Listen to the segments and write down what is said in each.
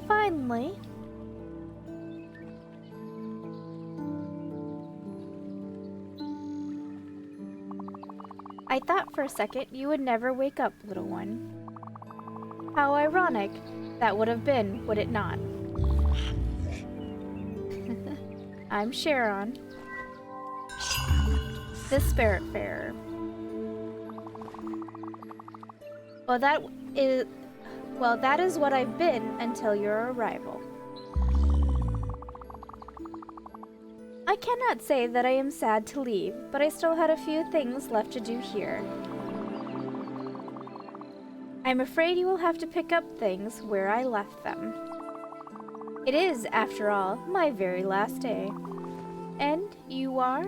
Finally. I thought for a second you would never wake up, little one. How ironic that would have been, would it not? I'm Sharon, the Spiritfarer. Well, that is what I've been until your arrival. I cannot say that I am sad to leave, but I still had a few things left to do here. I'm afraid you will have to pick up things where I left them. It is, after all, my very last day. And you are?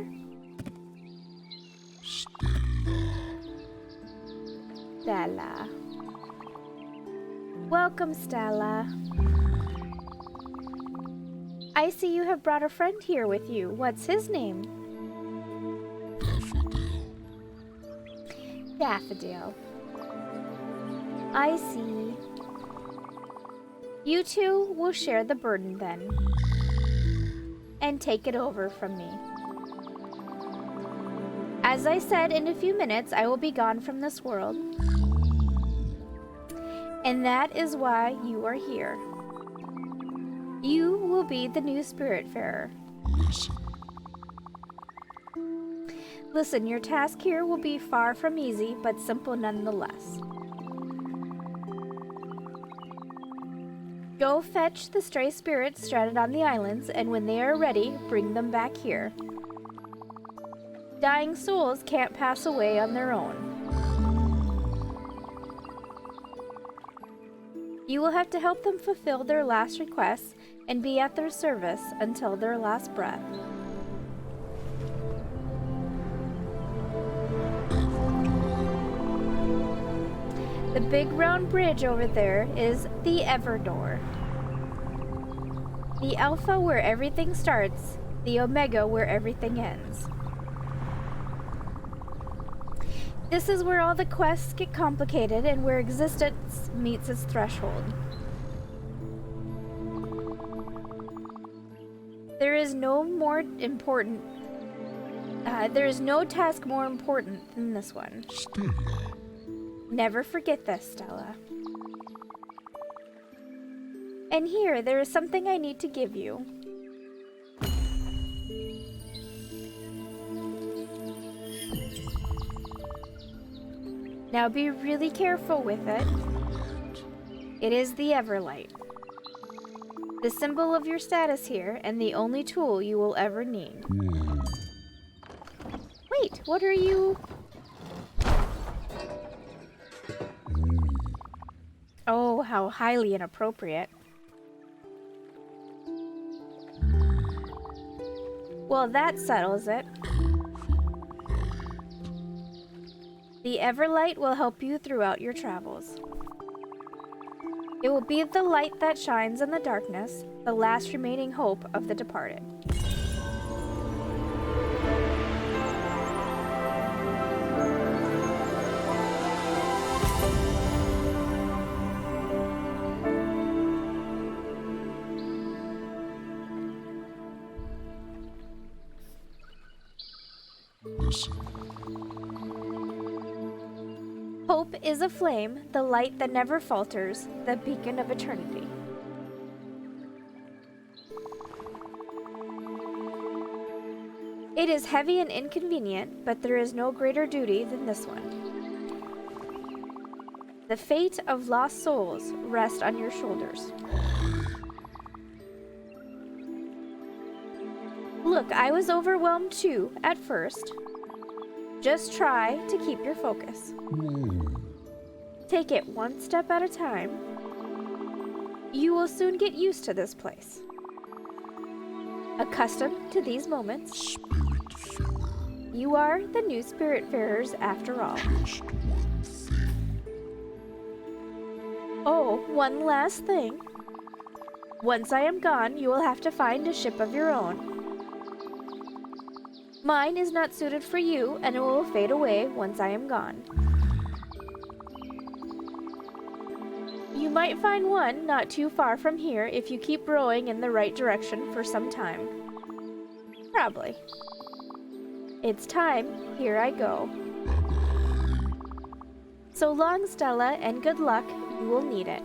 Stella. Welcome, Stella. I see you have brought a friend here with you. What's his name? Daffodil. I see. You two will share the burden then. And take it over from me. As I said, in a few minutes I will be gone from this world. And that is why you are here. You will be the new Spiritfarer. Listen, your task here will be far from easy, but simple nonetheless. Go fetch the stray spirits stranded on the islands, and when they are ready, bring them back here. Dying souls can't pass away on their own. You will have to help them fulfill their last requests and be at their service until their last breath. The big round bridge over there is the Ever Door. The Alpha where everything starts, the Omega where everything ends. This is where all the quests get complicated and where existence meets its threshold. There is no task more important than this one. Stella. Never forget this, Stella. And here, there is something I need to give you. Now be really careful with it. It is the Everlight. The symbol of your status here, and the only tool you will ever need. Wait, what are you... Oh, how highly inappropriate. Well, that settles it. The Everlight will help you throughout your travels. It will be the light that shines in the darkness, the last remaining hope of the departed. Listen. Hope is a flame, the light that never falters, the beacon of eternity. It is heavy and inconvenient, but there is no greater duty than this one. The fate of lost souls rests on your shoulders. Look, I was overwhelmed too, at first. Just try to keep your focus. Take it one step at a time. You will soon get used to this place. Accustomed to these moments. Spiritfarer. You are the new Spiritfarers after all. Just one thing. Oh, one last thing. Once I am gone, you will have to find a ship of your own. Mine is not suited for you, and it will fade away once I am gone. You might find one not too far from here if you keep rowing in the right direction for some time. Probably. It's time. Here I go. So long, Stella, and good luck. You will need it.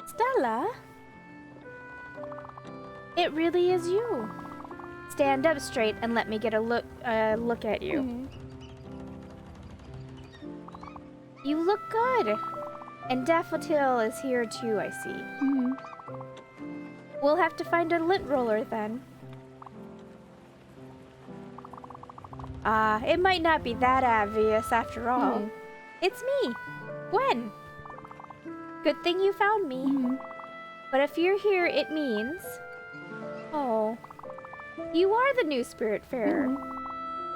Stella? It really is you. Stand up straight and let me get a look at you. You look good. And Daffodil is here too, I see. We'll have to find a lint roller then. It might not be that obvious after all. It's me, Gwen. Good thing you found me. But if you're here, it means... Oh. You are the new Spiritfarer.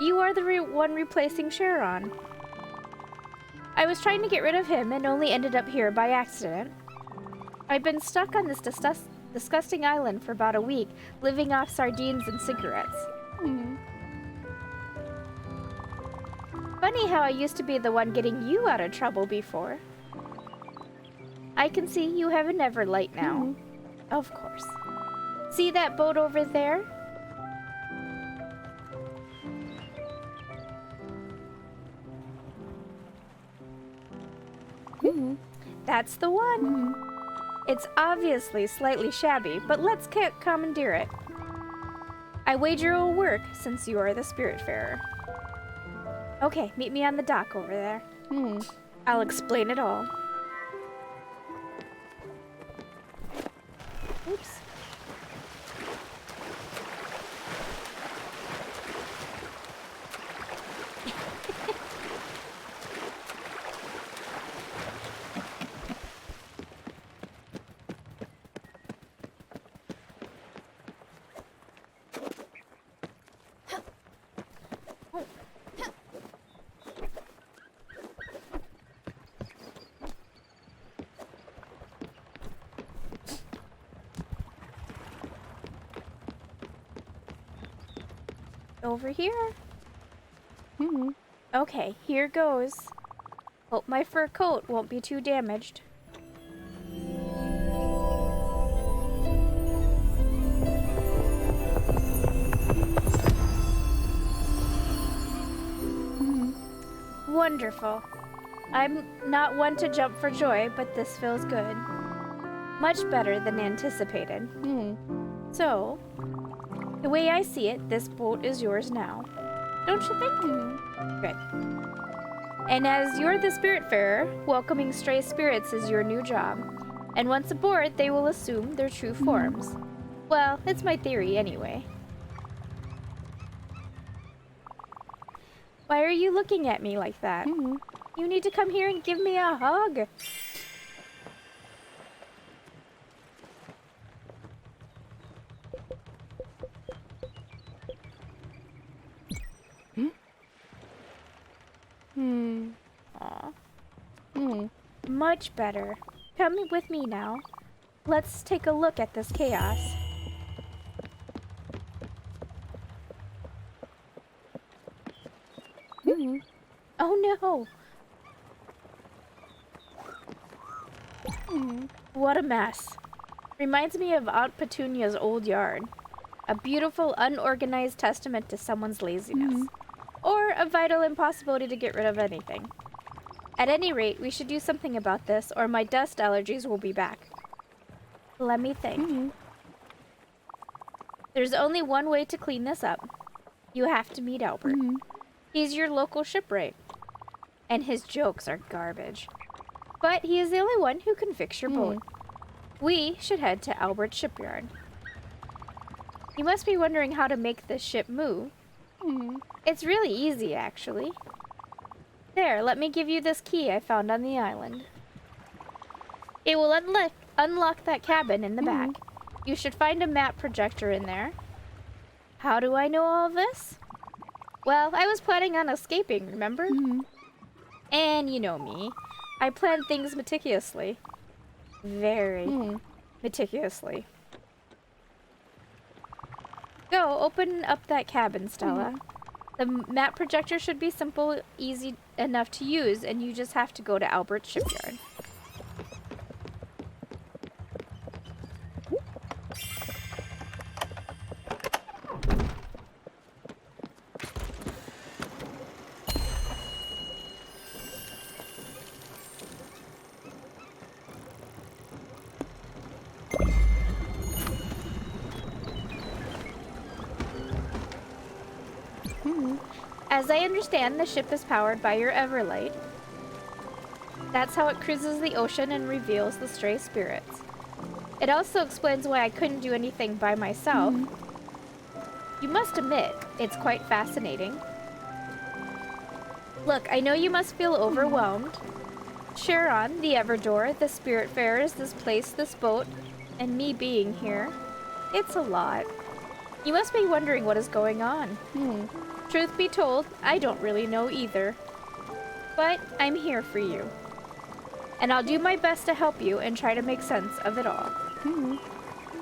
You are the one replacing Sharon. I was trying to get rid of him and only ended up here by accident. I've been stuck on this disgusting island for about a week, living off sardines and cigarettes. Funny how I used to be the one getting you out of trouble before. I can see you have a Neverlight now. Of course. See that boat over there? That's the one. It's obviously slightly shabby, but let's commandeer it. I wager it will work since you are the Spiritfarer. Okay, meet me on the dock over there. I'll explain it all. Oops. over here. Hmm. Okay, here goes. Hope my fur coat won't be too damaged. Wonderful. I'm not one to jump for joy, but this feels good. Much better than anticipated. So, the way I see it, this boat is yours now. Don't you think? Good. And as you're the Spiritfarer, welcoming stray spirits is your new job. And once aboard, they will assume their true forms. Well, it's my theory anyway. Why are you looking at me like that? You need to come here and give me a hug. Aw. Much better. Come with me now. Let's take a look at this chaos. Oh no! What a mess. Reminds me of Aunt Petunia's old yard. A beautiful, unorganized testament to someone's laziness. Or a vital impossibility to get rid of anything. At any rate, we should do something about this, or my dust allergies will be back. Let me think. There's only one way to clean this up. You have to meet Albert. He's your local shipwright. And his jokes are garbage. But he is the only one who can fix your boat. We should head to Albert's shipyard. You must be wondering how to make this ship move. It's really easy, actually. There, let me give you this key I found on the island. It will unlock that cabin in the back. You should find a map projector in there. How do I know all of this? Well, I was planning on escaping, remember? And you know me. I plan things meticulously. Very meticulously. Go, open up that cabin, Stella. The map projector should be simple, easy enough to use, and you just have to go to Albert's shipyard. As I understand, the ship is powered by your Everlight. That's how it cruises the ocean and reveals the stray spirits. It also explains why I couldn't do anything by myself. You must admit, it's quite fascinating. Look, I know you must feel overwhelmed. Sharon, the Everdor, the Spiritfarers, this place, this boat, and me being here. It's a lot. You must be wondering what is going on. Truth be told, I don't really know either. But I'm here for you. And I'll do my best to help you and try to make sense of it all.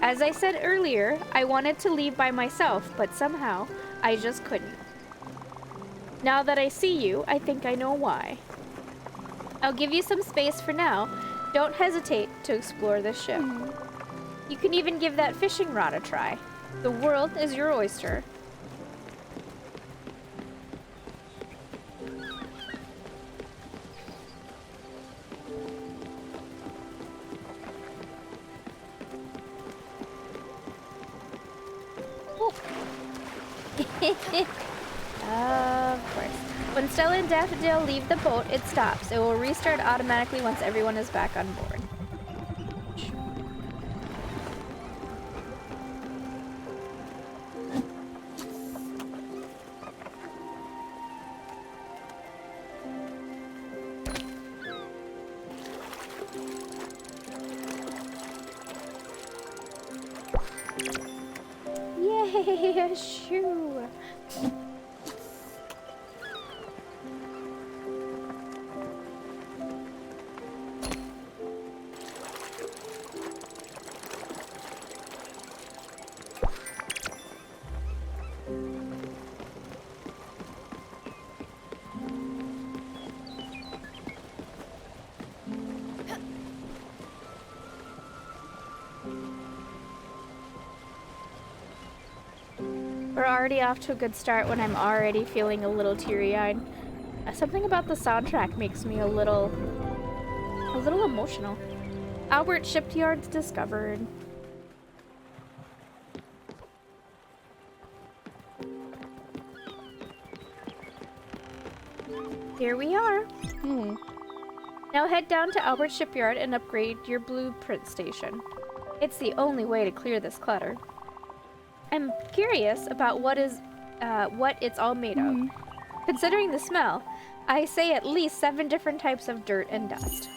As I said earlier, I wanted to leave by myself, but somehow I just couldn't. Now that I see you, I think I know why. I'll give you some space for now. Don't hesitate to explore this ship. You can even give that fishing rod a try. The world is your oyster. Of course. When Stella and Daffodil leave the boat, it stops. It will restart automatically once everyone is back on board. Yay, shoo! We're already off to a good start when I'm already feeling a little teary-eyed. Something about the soundtrack makes me a little emotional. Albert Shipyard's discovered. Here we are. Now head down to Albert Shipyard and upgrade your blueprint station. It's the only way to clear this clutter. I'm curious about what it's all made of. Considering the smell, I say at least 7 different types of dirt and dust.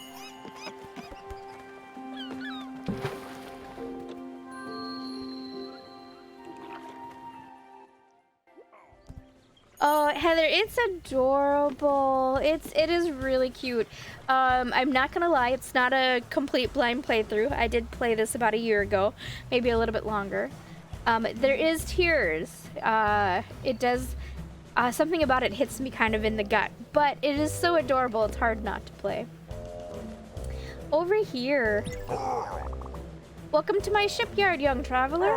Oh, Heather, it's adorable. It is really cute. I'm not gonna lie, it's not a complete blind playthrough. I did play this about a year ago, maybe a little bit longer. There is tears. It does, something about it hits me kind of in the gut, but it is so adorable, it's hard not to play. Over here. Welcome to my shipyard, young traveler.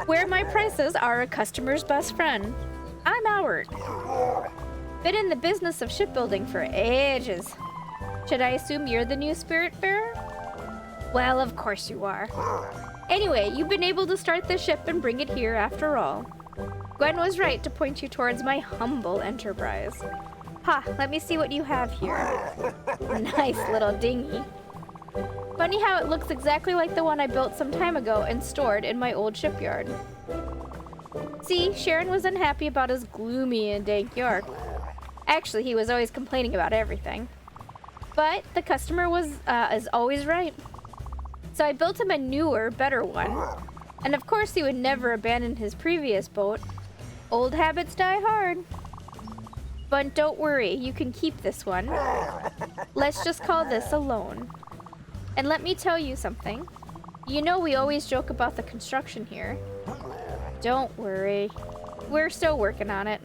Where my prices are a customer's best friend. I'm Howard. Been in the business of shipbuilding for ages. Should I assume you're the new Spiritfarer? Well, of course you are. Anyway, you've been able to start the ship and bring it here after all. Gwen was right to point you towards my humble enterprise. Ha, let me see what you have here. Nice little dinghy. Funny how it looks exactly like the one I built some time ago and stored in my old shipyard. See, Sharon was unhappy about his gloomy and dank yard. Actually, he was always complaining about everything. But the customer is always right. So I built him a newer, better one. And of course he would never abandon his previous boat. Old habits die hard. But don't worry, you can keep this one. Let's just call this a loan. And let me tell you something. You know we always joke about the construction here. Don't worry. We're still working on it.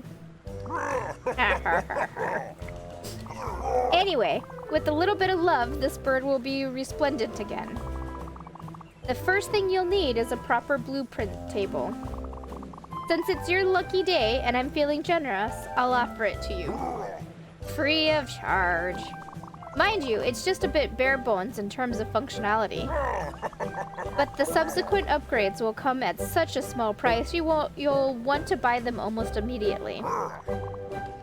Anyway, with a little bit of love, this bird will be resplendent again. The first thing you'll need is a proper blueprint table. Since it's your lucky day and I'm feeling generous, I'll offer it to you. Free of charge. Mind you, it's just a bit bare bones in terms of functionality. But the subsequent upgrades will come at such a small price you'll want to buy them almost immediately.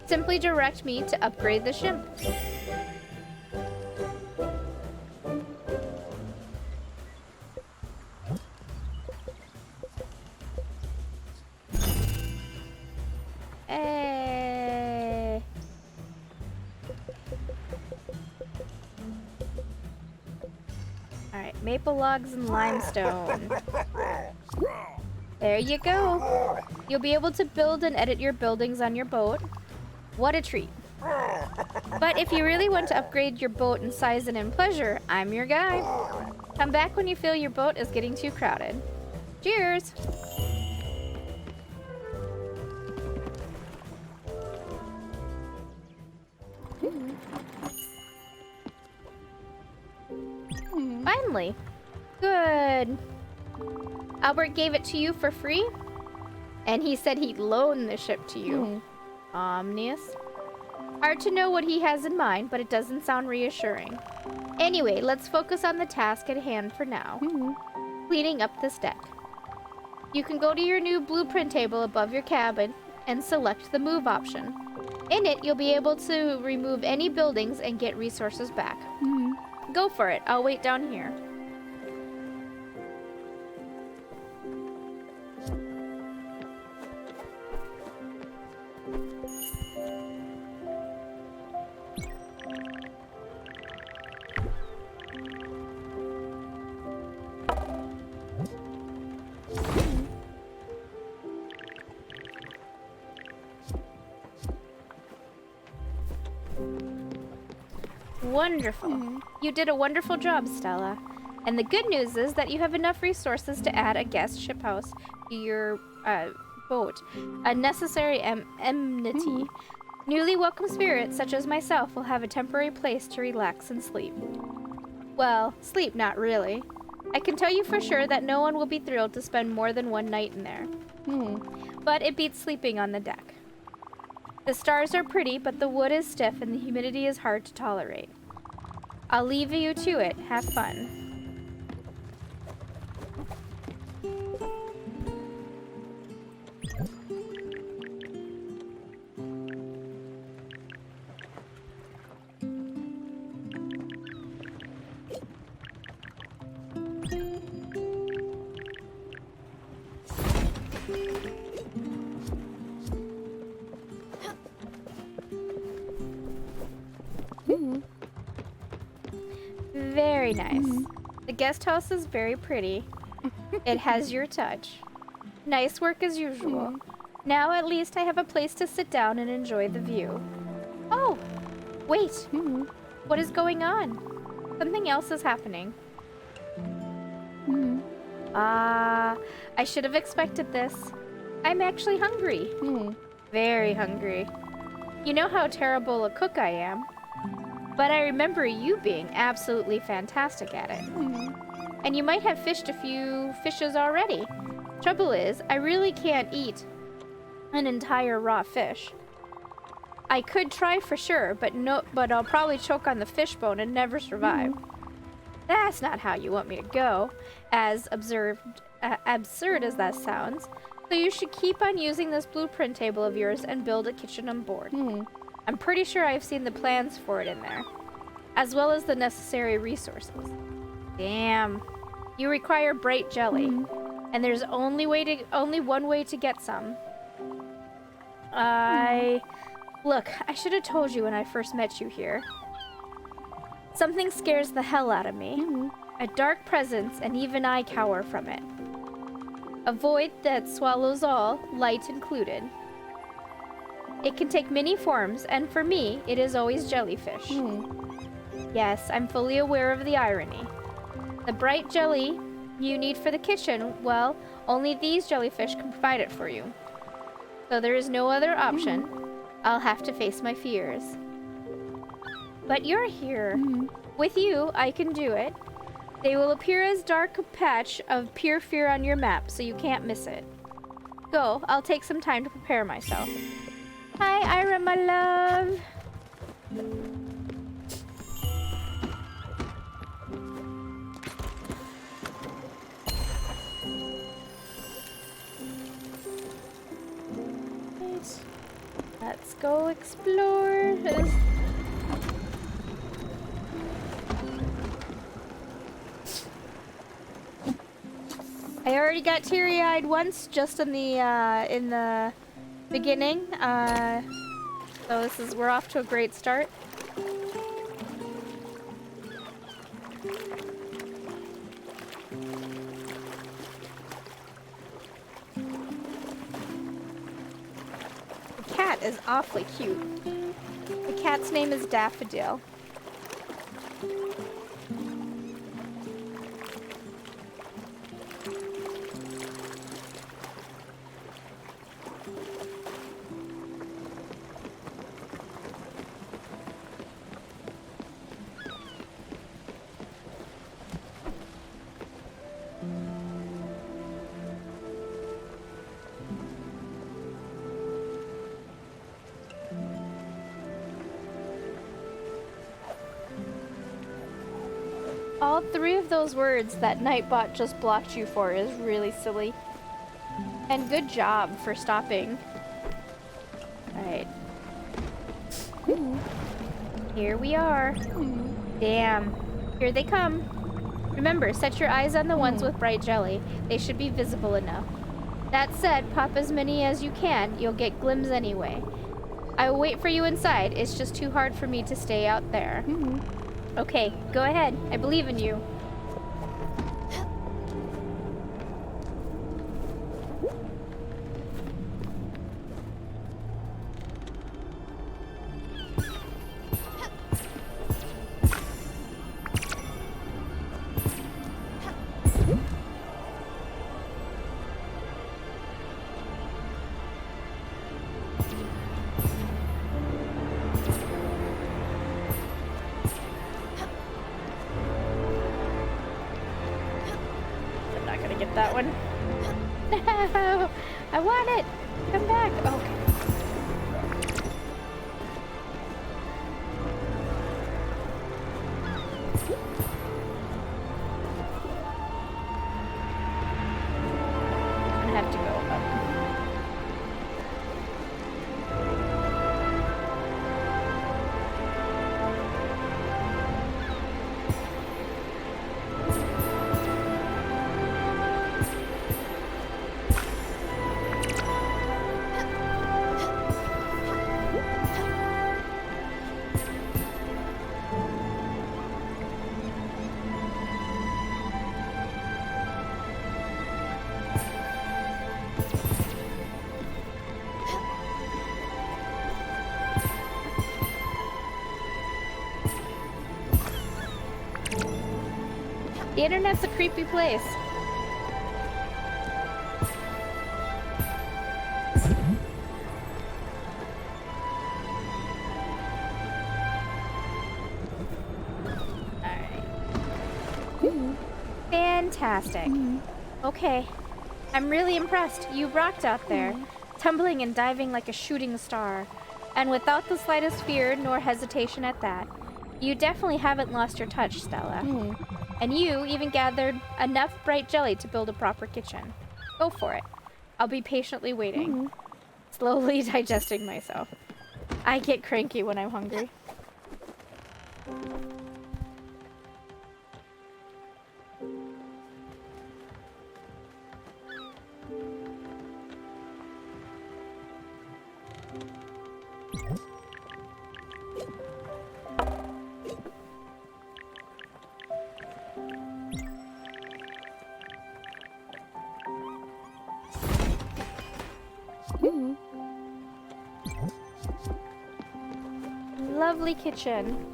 Simply direct me to upgrade the ship. Hey. Alright, maple logs and limestone. There you go. You'll be able to build and edit your buildings on your boat. What a treat. But if you really want to upgrade your boat in size and in pleasure, I'm your guy. Come back when you feel your boat is getting too crowded. Cheers! Finally. Good. Albert gave it to you for free? And he said he'd loan the ship to you. Omnious. Hard to know what he has in mind, but it doesn't sound reassuring. Anyway, let's focus on the task at hand for now. Cleaning up this deck. You can go to your new blueprint table above your cabin and select the move option. In it, you'll be able to remove any buildings and get resources back. Go for it. I'll wait down here. Wonderful. You did a wonderful job, Stella. And the good news is that you have enough resources to add a guest ship house to your boat. A necessary amenity. Newly welcome spirits, such as myself, will have a temporary place to relax and sleep. Well, sleep not really. I can tell you for sure that no one will be thrilled to spend more than one night in there. But it beats sleeping on the deck. The stars are pretty, but the wood is stiff and the humidity is hard to tolerate. I'll leave you to it. Have fun. Very nice. The guest house is very pretty. It has your touch. Nice work as usual. Now at least I have a place to sit down and enjoy the view. Oh, wait. What is going on? Something else is happening. I should have expected this. I'm actually hungry. Very hungry. You know how terrible a cook I am. But I remember you being absolutely fantastic at it. And you might have fished a few fishes already. Trouble is, I really can't eat an entire raw fish. I could try for sure, but I'll probably choke on the fish bone and never survive. That's not how you want me to go, as absurd as that sounds. So you should keep on using this blueprint table of yours and build a kitchen on board. I'm pretty sure I've seen the plans for it in there, as well as the necessary resources. Damn. You require bright jelly, and there's only one way to get some. Look, I should have told you when I first met you here. Something scares the hell out of me. A dark presence, and even I cower from it. A void that swallows all, light included. It can take many forms, and for me, it is always jellyfish. Yes, I'm fully aware of the irony. The bright jelly you need for the kitchen, well, only these jellyfish can provide it for you. So there is no other option. I'll have to face my fears. But you're here. With you, I can do it. They will appear as dark patch of pure fear on your map, so you can't miss it. Go, I'll take some time to prepare myself. Hi, Ira, my love. Let's go explore. I already got teary-eyed once, just in the beginning. So we're off to a great start. The cat is awfully cute. The cat's name is Daffodil. All three of those words that Nightbot just blocked you for is really silly. And good job for stopping. Alright. Here we are. Damn. Here they come. Remember, set your eyes on the ones with bright jelly. They should be visible enough. That said, pop as many as you can. You'll get glims anyway. I will wait for you inside. It's just too hard for me to stay out there. Okay, go ahead. I believe in you. No! I want it! Come back! Okay. I'm gonna have to go up. The internet's a creepy place. Alright. Fantastic. Okay. I'm really impressed. You rocked out there, tumbling and diving like a shooting star. And without the slightest fear nor hesitation at that. You definitely haven't lost your touch, Stella. And you even gathered enough bright jelly to build a proper kitchen. Go for it. I'll be patiently waiting. Slowly digesting myself. I get cranky when I'm hungry. Lovely kitchen.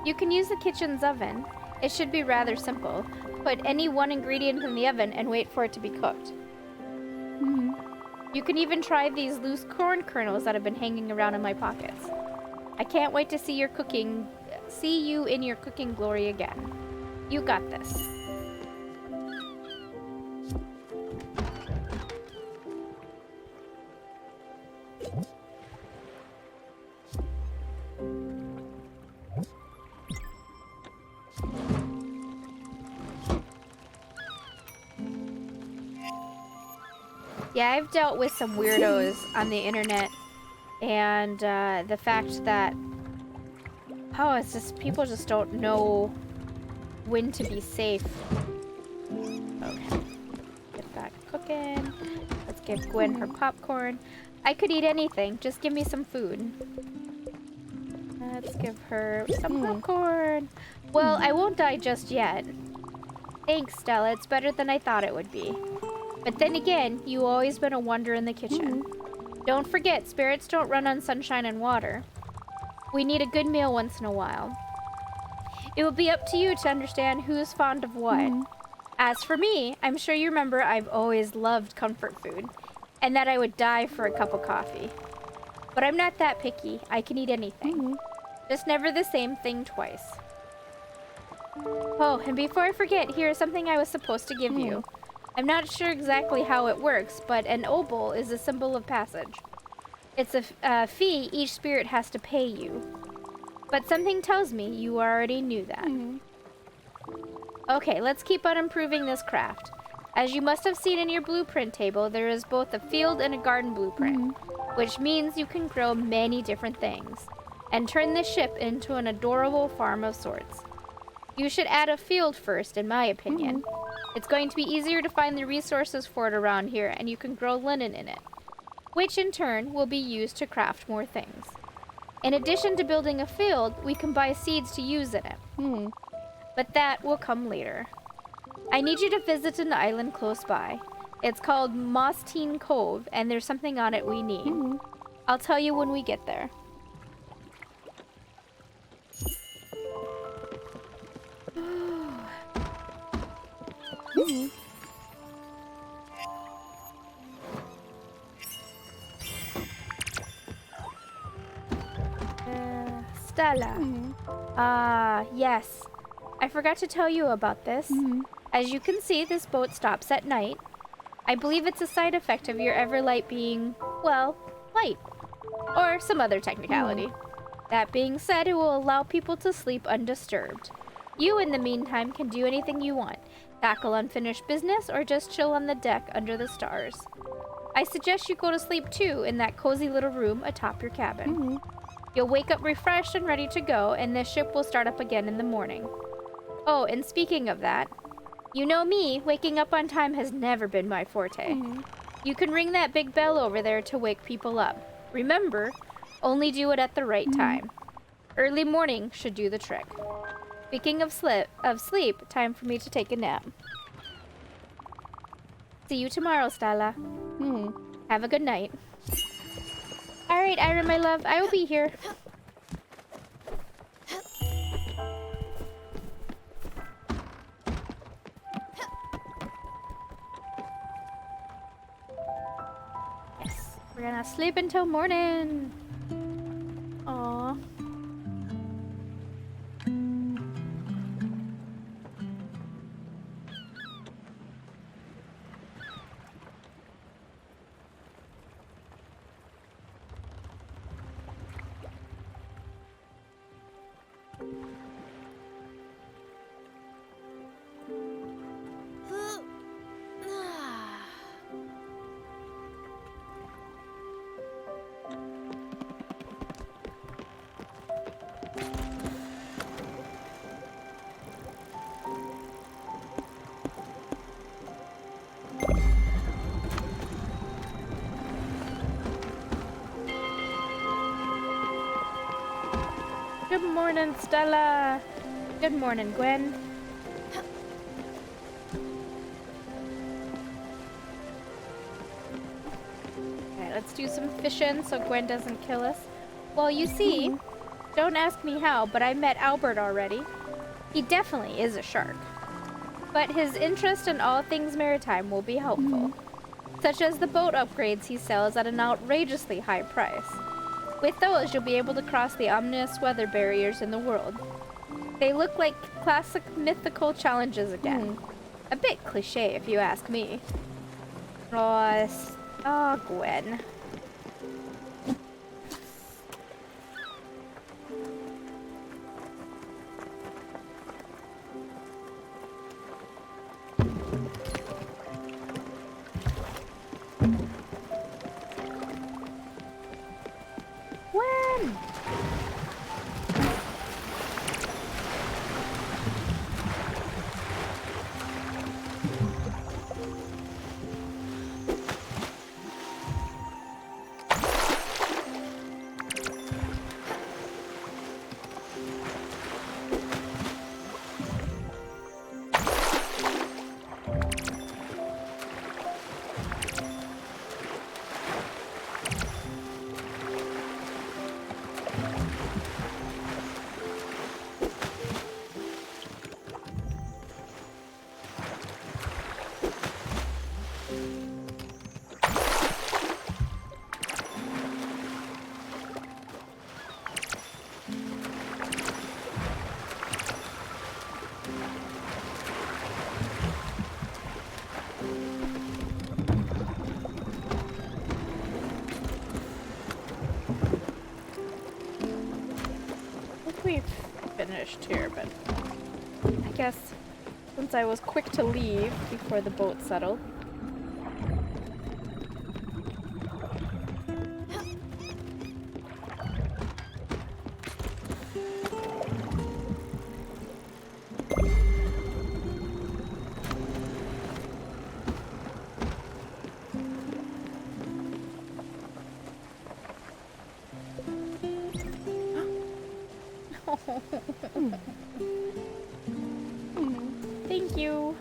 You can use the kitchen's oven. It should be rather simple. Put any one ingredient in the oven and wait for it to be cooked. You can even try these loose corn kernels that have been hanging around in my pockets. I can't wait to see you in your cooking glory again. You got this. Yeah, I've dealt with some weirdos on the internet, and the fact that, it's just, people just don't know when to be safe. Okay, get that cooking. Let's give Gwen her popcorn. I could eat anything, just give me some food. Let's give her some popcorn. Well, I won't die just yet. Thanks, Stella, it's better than I thought it would be. But then again, you've always been a wonder in the kitchen. Don't forget, spirits don't run on sunshine and water. We need a good meal once in a while. It will be up to you to understand who's fond of what. As for me, I'm sure you remember I've always loved comfort food, and that I would die for a cup of coffee. But I'm not that picky. I can eat anything. Just never the same thing twice. Oh, and before I forget, here's something I was supposed to give you. I'm not sure exactly how it works, but an obol is a symbol of passage. It's a fee each spirit has to pay you. But something tells me you already knew that. Okay, let's keep on improving this craft. As you must have seen in your blueprint table, there is both a field and a garden blueprint, which means you can grow many different things, and turn this ship into an adorable farm of sorts. You should add a field first, in my opinion. It's going to be easier to find the resources for it around here, and you can grow linen in it, which in turn will be used to craft more things. In addition to building a field, we can buy seeds to use in it. But that will come later. I need you to visit an island close by. It's called Mostine Cove, and there's something on it we need. I'll tell you when we get there. Stella. Yes. I forgot to tell you about this. As you can see, this boat stops at night. I believe it's a side effect of your Everlight being, well, light. Or some other technicality. That being said, it will allow people to sleep undisturbed. You, in the meantime, can do anything you want. Tackle unfinished business or just chill on the deck under the stars. I suggest you go to sleep too in that cozy little room atop your cabin. You'll wake up refreshed and ready to go, and this ship will start up again in the morning. Oh, and speaking of that, you know me, waking up on time has never been my forte. You can ring that big bell over there to wake people up. Remember, only do it at the right time. Early morning should do the trick. Speaking of sleep, time for me to take a nap. See you tomorrow, Stella. Have a good night. Alright, Ira, my love, I will be here. Yes, we're gonna sleep until morning. Aww. Good morning, Stella. Good morning, Gwen. Alright, let's do some fishing so Gwen doesn't kill us. Well, you see, don't ask me how, but I met Albert already. He definitely is a shark. But his interest in all things maritime will be helpful, such as the boat upgrades he sells at an outrageously high price. With those, you'll be able to cross the ominous weather barriers in the world. They look like classic mythical challenges again. A bit cliche, if you ask me. Oh, Gwen. Gwen! We've finished here, but I guess since I was quick to leave before the boat settled. Thank you.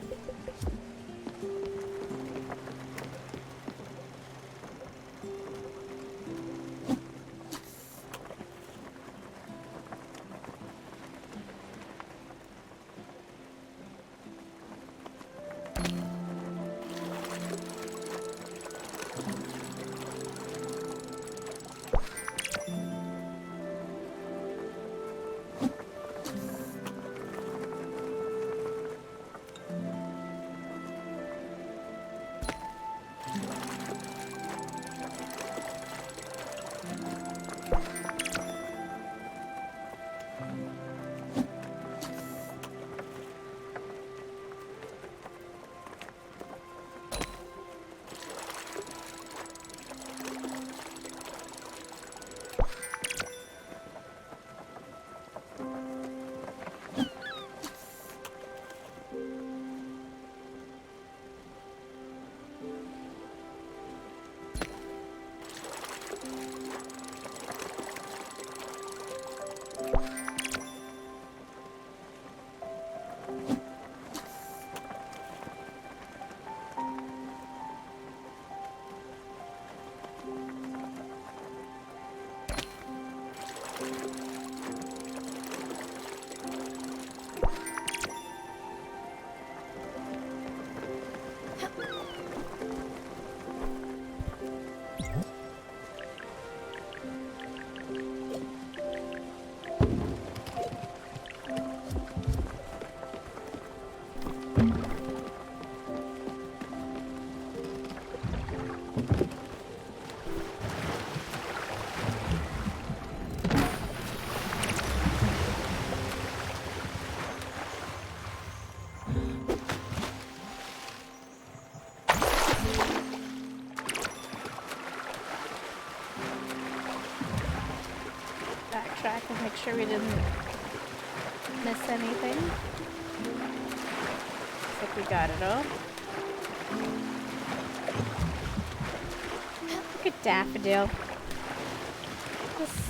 Backtrack and make sure we didn't miss anything. Looks like we got it all. Look at Daffodil. This...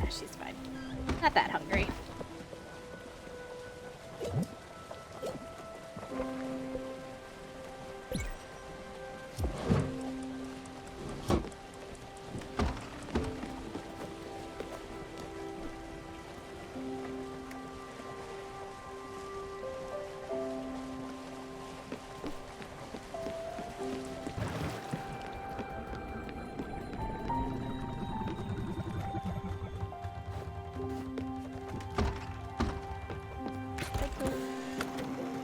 She's fine. Not that hungry.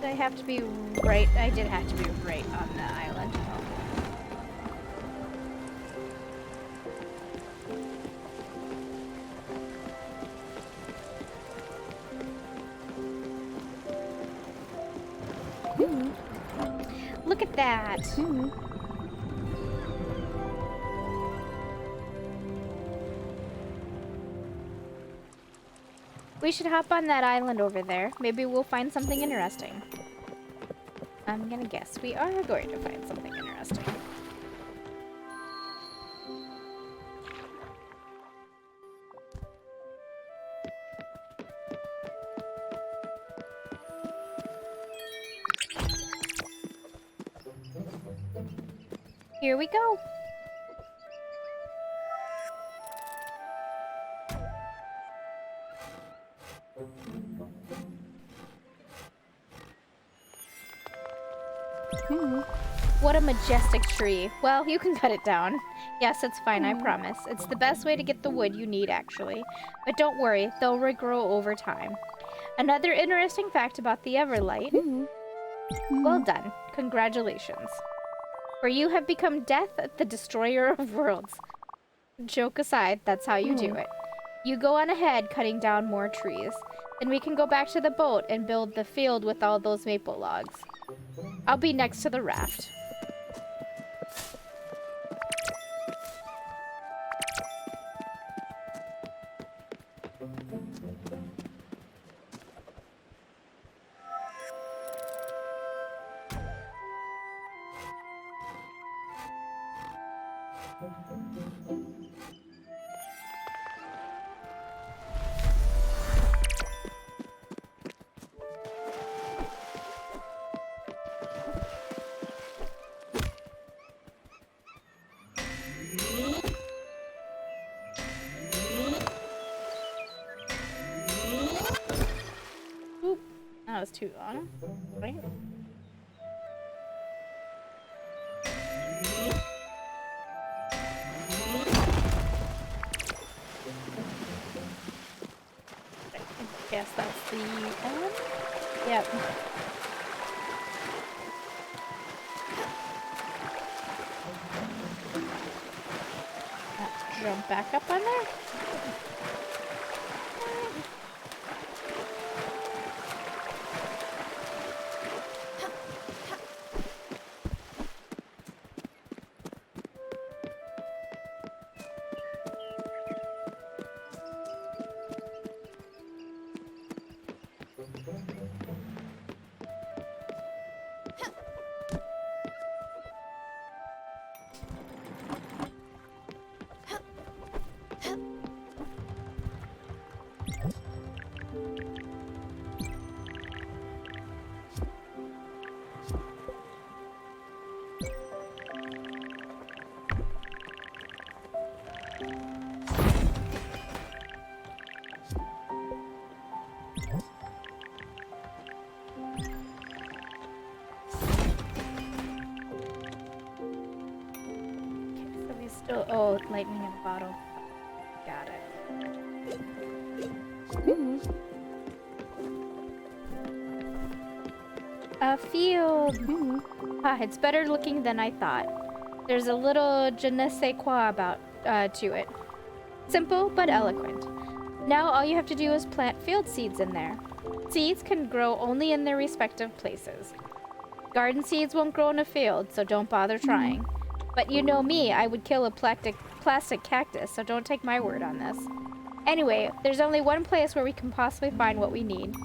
I have to be right. I did have to be right on the island. Look at that. We should hop on that island over there. Maybe we'll find something interesting. I'm gonna guess we are going to find something interesting. Here we go. What a majestic tree. Well, you can cut it down. Yes, it's fine, I promise. It's the best way to get the wood you need, actually. But don't worry, they'll regrow over time. Another interesting fact about the Everlight. Well done. Congratulations. For you have become Death, the Destroyer of Worlds. Joke aside, that's how you do it. You go on ahead, cutting down more trees. Then we can go back to the boat and build the field with all those maple logs. I'll be next to the raft. That was too long, right? I guess that's the end? Yep. Jump back up on there? Still, oh, lightning in a bottle. Got it. A field. Ah, it's better looking than I thought. There's a little je ne sais quoi about to it. Simple but eloquent. Now all you have to do is plant field seeds in there. Seeds can grow only in their respective places. Garden seeds won't grow in a field, so don't bother trying. But you know me, I would kill a plastic cactus, so don't take my word on this. Anyway, there's only one place where we can possibly find what we need.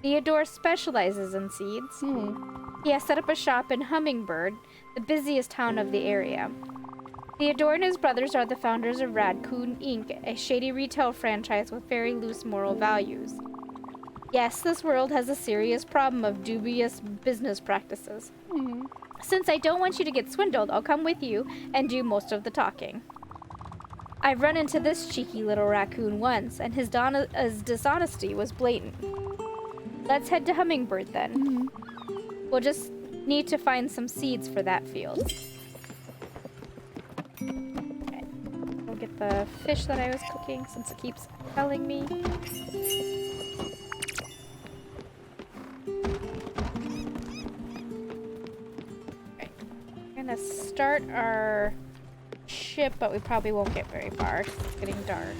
Theodore specializes in seeds. He has set up a shop in Hummingbird, the busiest town of the area. Theodore and his brothers are the founders of Raccoon Inc., a shady retail franchise with very loose moral values. Yes, this world has a serious problem of dubious business practices. Since I don't want you to get swindled, I'll come with you and do most of the talking. I've run into this cheeky little raccoon once, and his dishonesty was blatant. Let's head to Hummingbird then. We'll just need to find some seeds for that field. Okay. We'll get the fish that I was cooking since it keeps telling me. We're gonna start our ship, but we probably won't get very far. It's getting dark.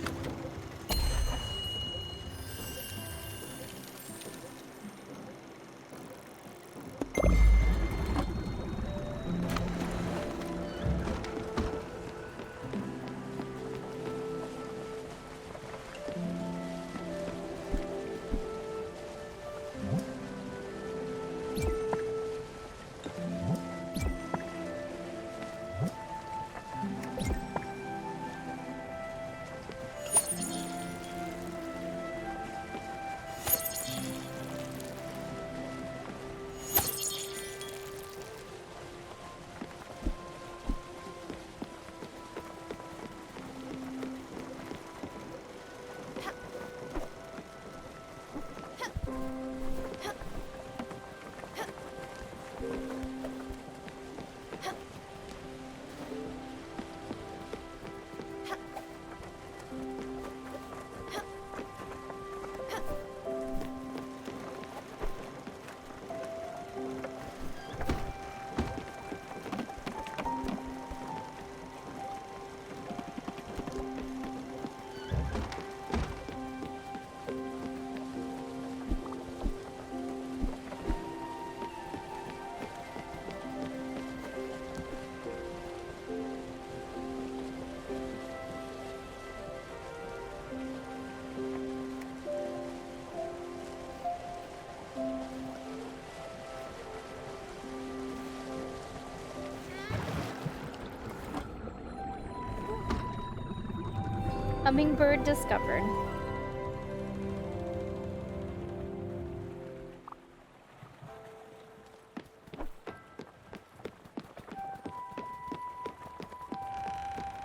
Hummingbird discovered.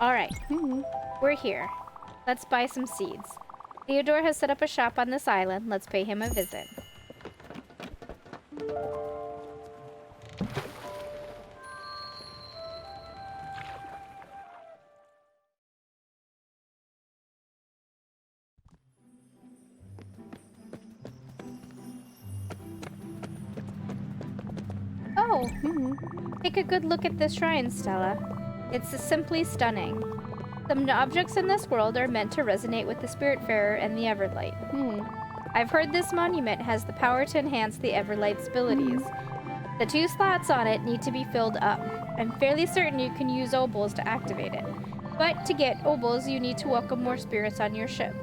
Alright, we're here. Let's buy some seeds. Theodore has set up a shop on this island. Let's pay him a visit. Oh, take a good look at this shrine, Stella. It's simply stunning. Some objects in this world are meant to resonate with the Spiritfarer and the Everlight. I've heard this monument has the power to enhance the Everlight's abilities. The 2 slots on it need to be filled up. I'm fairly certain you can use obols to activate it. But to get obols, you need to welcome more spirits on your ship.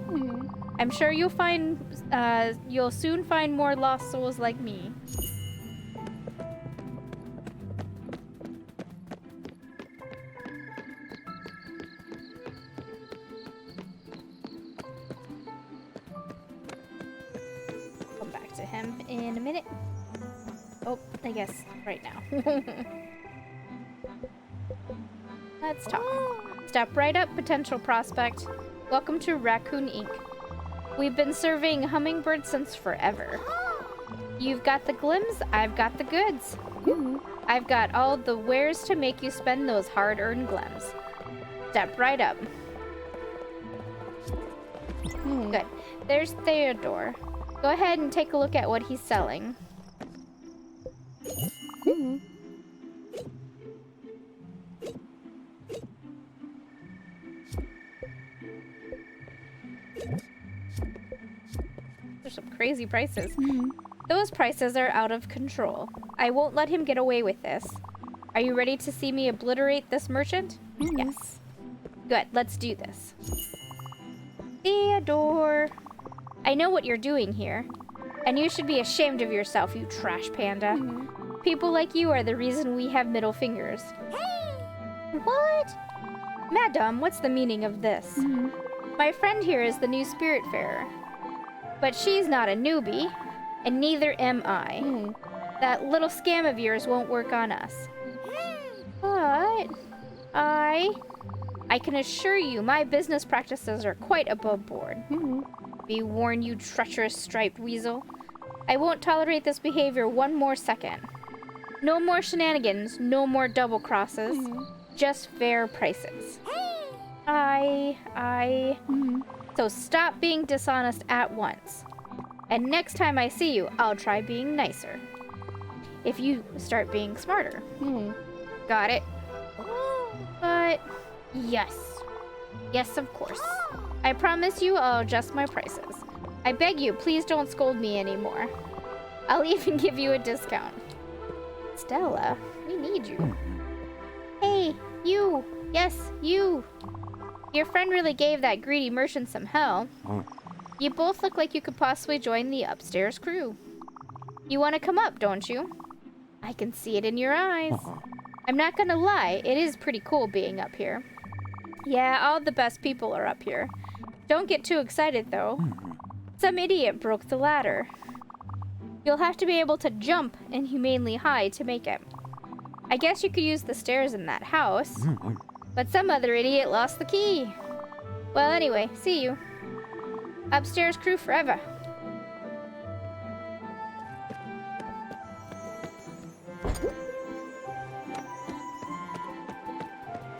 I'm sure you'll soon find more lost souls like me. Come back to him in a minute. Oh, I guess right now. Let's talk. Step right up, potential prospect. Welcome to Raccoon Inc. We've been serving hummingbirds since forever. You've got the glims, I've got the goods. I've got all the wares to make you spend those hard-earned glims. Step right up. Good. There's Theodore. Go ahead and take a look at what he's selling. There's some crazy prices. Those prices are out of control. I won't let him get away with this. Are you ready to see me obliterate this merchant? Yes. Good, let's do this. Theodore. I know what you're doing here. And you should be ashamed of yourself, you trash panda. People like you are the reason we have middle fingers. What? Madam, what's the meaning of this? My friend here is the new Spiritfarer. But she's not a newbie, and neither am I. That little scam of yours won't work on us. But I can assure you my business practices are quite above board. Be warned, you treacherous striped weasel. I won't tolerate this behavior one more second. No more shenanigans, no more double crosses. Just fair prices. So stop being dishonest at once. And next time I see you, I'll try being nicer. If you start being smarter. Got it? But yes. Yes, of course. I promise you I'll adjust my prices. I beg you, please don't scold me anymore. I'll even give you a discount. Stella, we need you. Hey, you. Yes, you. Your friend really gave that greedy merchant some hell. You both look like you could possibly join the upstairs crew. You want to come up, don't you? I can see it in your eyes. I'm not gonna lie, it is pretty cool being up here. Yeah, all the best people are up here. Don't get too excited, though. Some idiot broke the ladder. You'll have to be able to jump inhumanely high to make it. I guess you could use the stairs in that house. But some other idiot lost the key. Well, anyway, see you. Upstairs crew forever.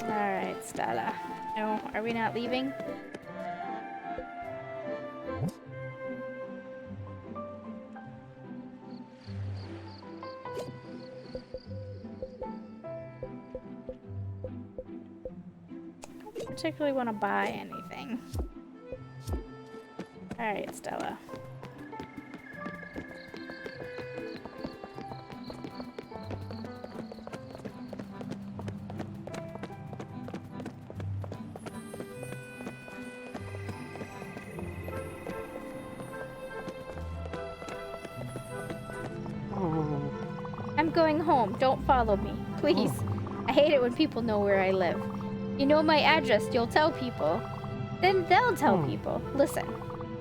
Alright, Stella. No, are we not leaving? Don't particularly want to buy anything. Alright, Stella. I'm going home. Don't follow me. Please. I hate it when people know where I live. You know my address. You'll tell people. Then they'll tell people. Listen.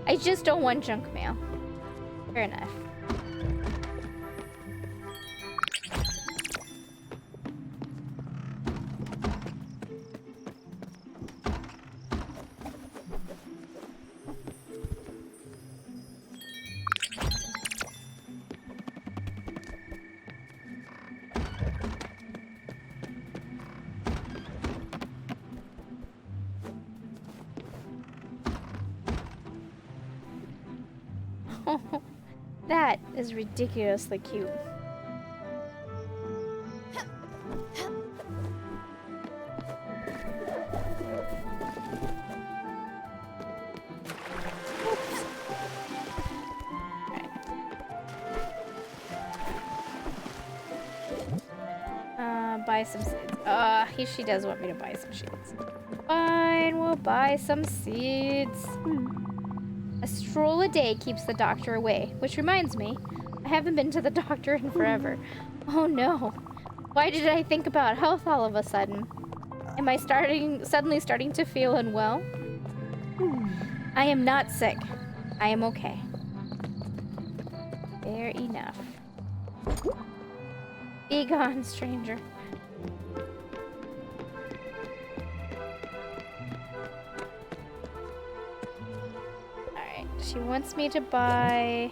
I just don't want junk mail. Fair enough. That is ridiculously cute. Buy some seeds. She does want me to buy some seeds. Fine, we'll buy some seeds. A stroll a day keeps the doctor away, which reminds me, I haven't been to the doctor in forever. Oh no. Why did I think about health all of a sudden? Am I suddenly starting to feel unwell? I am not sick. I am okay. Fair enough. Be gone, stranger. Alright, she wants me to buy...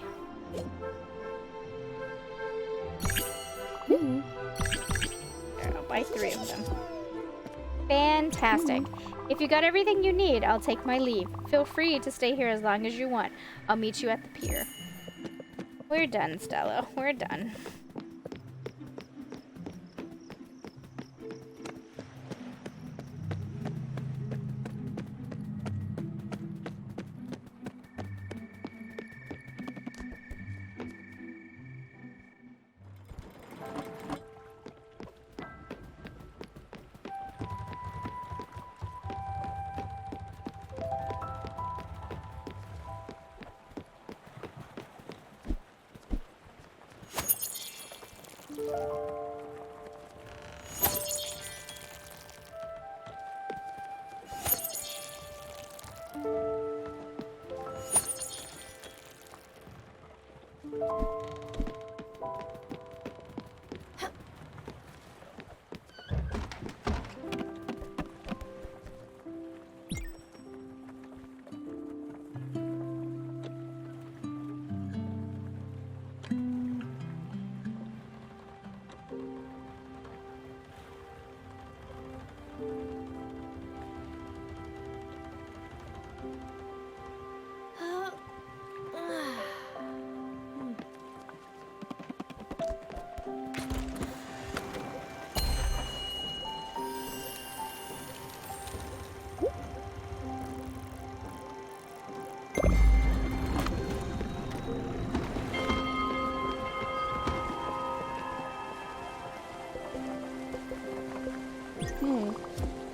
There, I'll buy 3 of them. Fantastic. If you got everything you need, I'll take my leave. Feel free to stay here as long as you want. I'll meet you at the pier. We're done, Stella. We're done.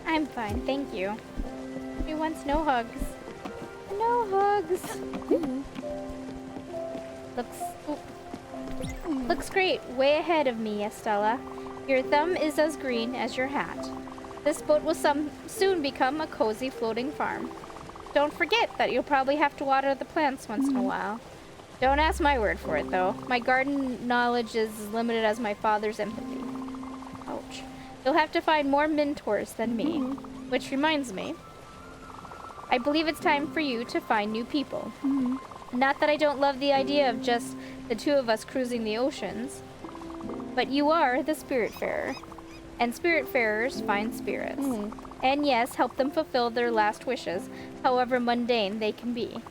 I'm fine, thank you. He wants no hugs. No hugs. Looks great. Way ahead of me, Estella. Your thumb is as green as your hat. This boat will soon become a cozy floating farm. Don't forget that you'll probably have to water the plants once in a while. Don't ask my word for it, though. My garden knowledge is as limited as my father's empathy. Ouch. You'll have to find more mentors than me. Which reminds me, I believe it's time for you to find new people. Not that I don't love the idea of just the 2 of us cruising the oceans, but you are the Spiritfarer, and Spiritfarers find spirits. And yes, help them fulfill their last wishes, however mundane they can be.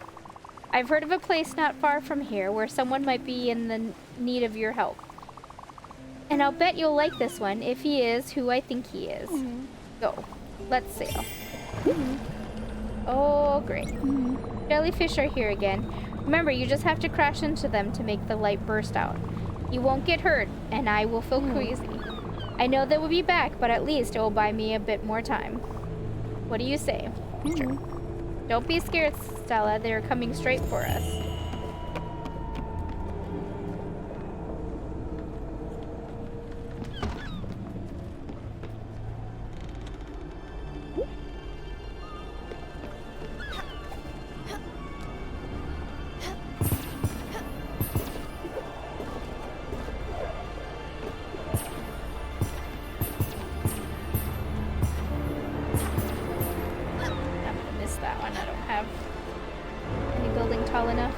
I've heard of a place not far from here where someone might be in the need of your help. And I'll bet you'll like this one if he is who I think he is. Go. Let's sail. Oh, great. Jellyfish are here again. Remember, you just have to crash into them to make the light burst out. You won't get hurt, and I will feel queasy. I know they will be back, but at least it will buy me a bit more time. What do you say? Sure. Don't be scared, Stella. They are coming straight for us. That one I don't have any building tall enough.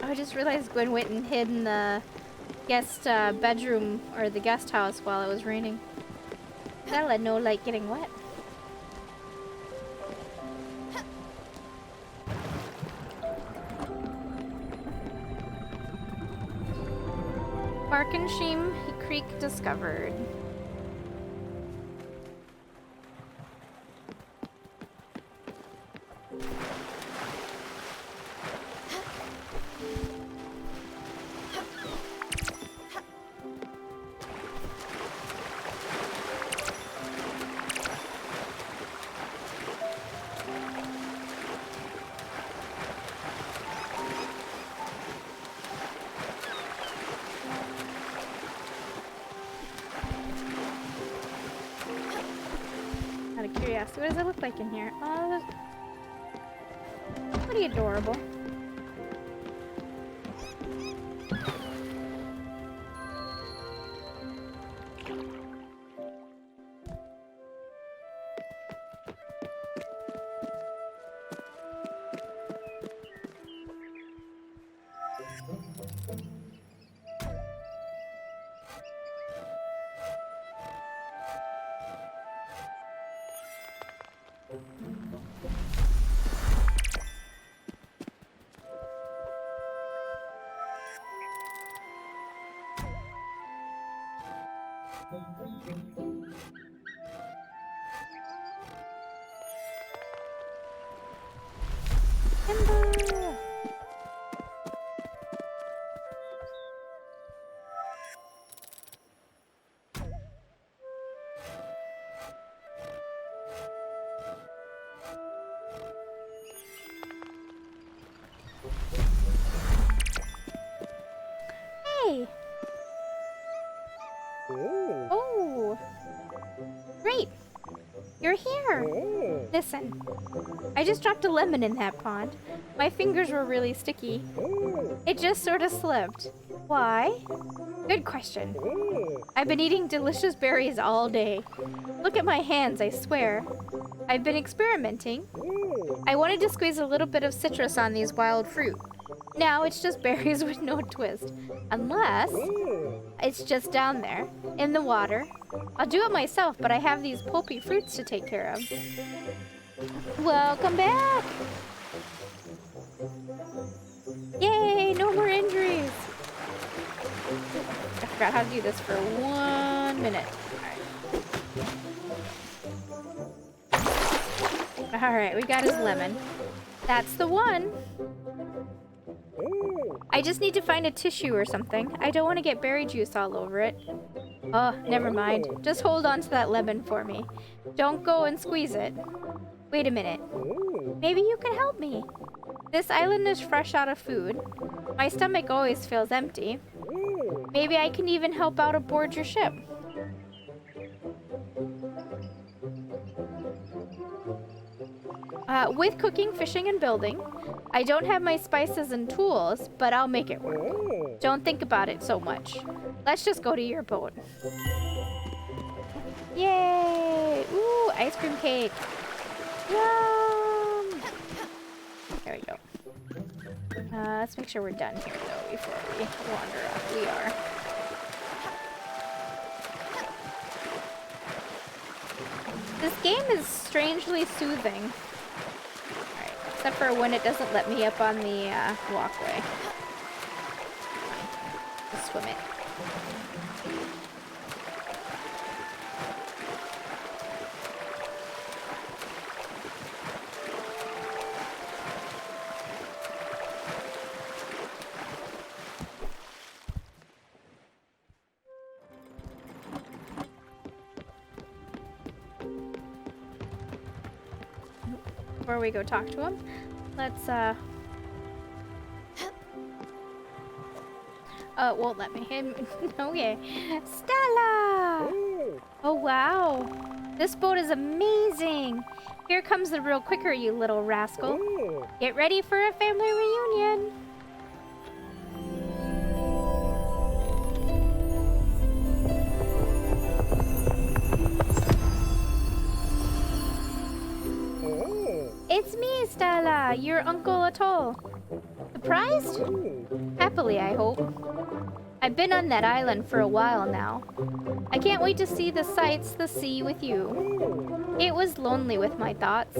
I just realized Gwen went and hid in the guest bedroom or the guest house while it was raining. That'll let no light getting wet. Barkensham Creek discovered. Out of curiosity, what does it look like in here? Oh, that's pretty adorable. Timber! Hey! Oh! Great! You're here! Listen, I just dropped a lemon in that pond. My fingers were really sticky. It just sort of slipped. Why? Good question. I've been eating delicious berries all day. Look at my hands, I swear. I've been experimenting. I wanted to squeeze a little bit of citrus on these wild fruit. Now it's just berries with no twist. Unless it's just down there, in the water. I'll do it myself, but I have these pulpy fruits to take care of. Welcome back! Yay, no more injuries! I forgot how to do this for 1 minute. Alright, we got his lemon. That's the one! I just need to find a tissue or something. I don't want to get berry juice all over it. Oh, never mind. Just hold on to that lemon for me. Don't go and squeeze it. Wait a minute. Maybe you can help me. This island is fresh out of food. My stomach always feels empty. Maybe I can even help out aboard your ship. With cooking, fishing, and building. I don't have my spices and tools, but I'll make it work. Don't think about it so much. Let's just go to your boat. Yay! Ooh, ice cream cake. Yum! There we go. Let's make sure we're done here, though, before we wander off. We are. This game is strangely soothing. Alright, except for when it doesn't let me up on the walkway. Fine. Just swim it. Before we go talk to him, let's oh, it won't let me. Okay. Stella! Oh wow. This boat is amazing. Here comes the real quicker, you little rascal. Get ready for a family reunion. It's me, Stella, your Uncle Atoll. Surprised? Happily, I hope. I've been on that island for a while now. I can't wait to see the sights, the sea with you. It was lonely with my thoughts.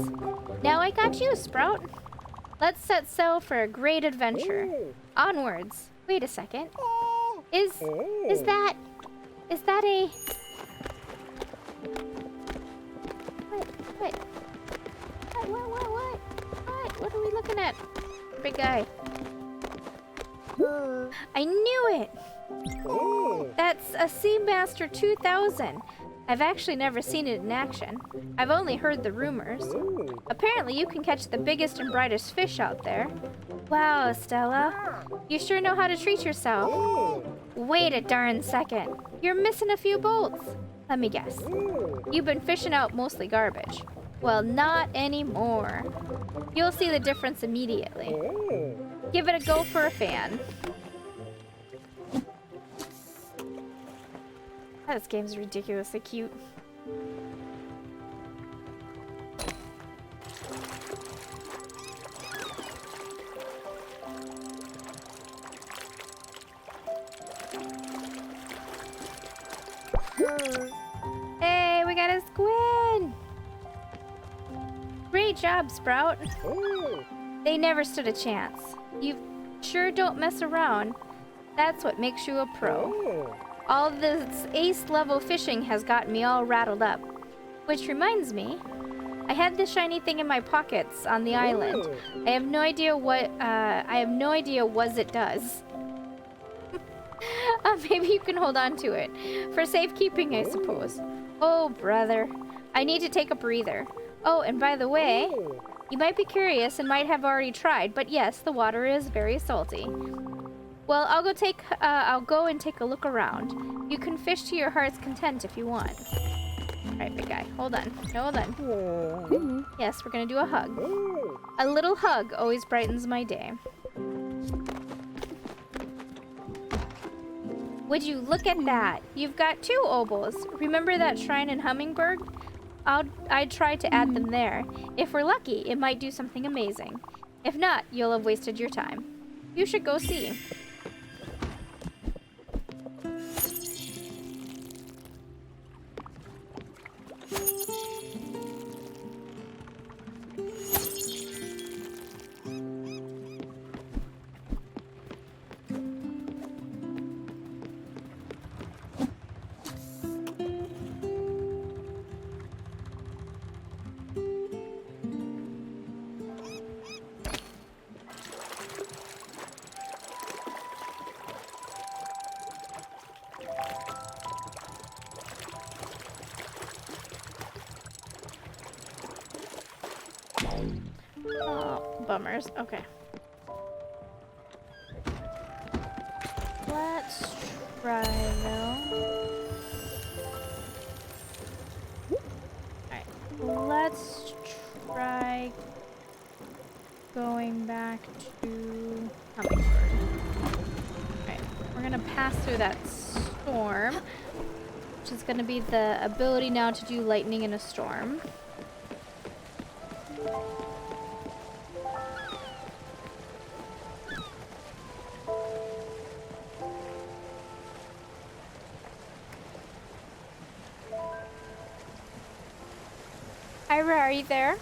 Now I got you, Sprout. Let's set sail for a great adventure. Onwards. Wait a second. Is that a... What? What are we looking at? Big guy. I knew it! That's a Seamaster 2000. I've actually never seen it in action. I've only heard the rumors. Apparently you can catch the biggest and brightest fish out there. Wow, Stella. You sure know how to treat yourself. Wait a darn second. You're missing a few bolts. Let me guess. You've been fishing out mostly garbage. Well, not anymore. You'll see the difference immediately. Give it a go for a fan. This game's ridiculously cute. Hey, we got a squid! Great job, Sprout. They never stood a chance. You sure don't mess around. That's what makes you a pro. All this ace-level fishing has gotten me all rattled up. Which reminds me, I had this shiny thing in my pockets on the island. I have no idea what it does. Maybe you can hold on to it. For safekeeping, I suppose. Oh, brother. I need to take a breather. Oh, and by the way, you might be curious and might have already tried, but yes, the water is very salty. Well, I'll go and take a look around. You can fish to your heart's content if you want. Alright, big guy, hold on. No, hold on. Yes, we're gonna do a hug. A little hug always brightens my day. Would you look at that? You've got 2 obols. Remember that shrine in Hummingbird? I'd try to add them there. If we're lucky, it might do something amazing. If not, you'll have wasted your time. You should go see. Oh, bummers. Okay. Let's try though. Alright. Let's try going back to Hummingbird. Alright. We're gonna pass through that storm, which is gonna be the ability now to do lightning in a storm. Ira, are you there?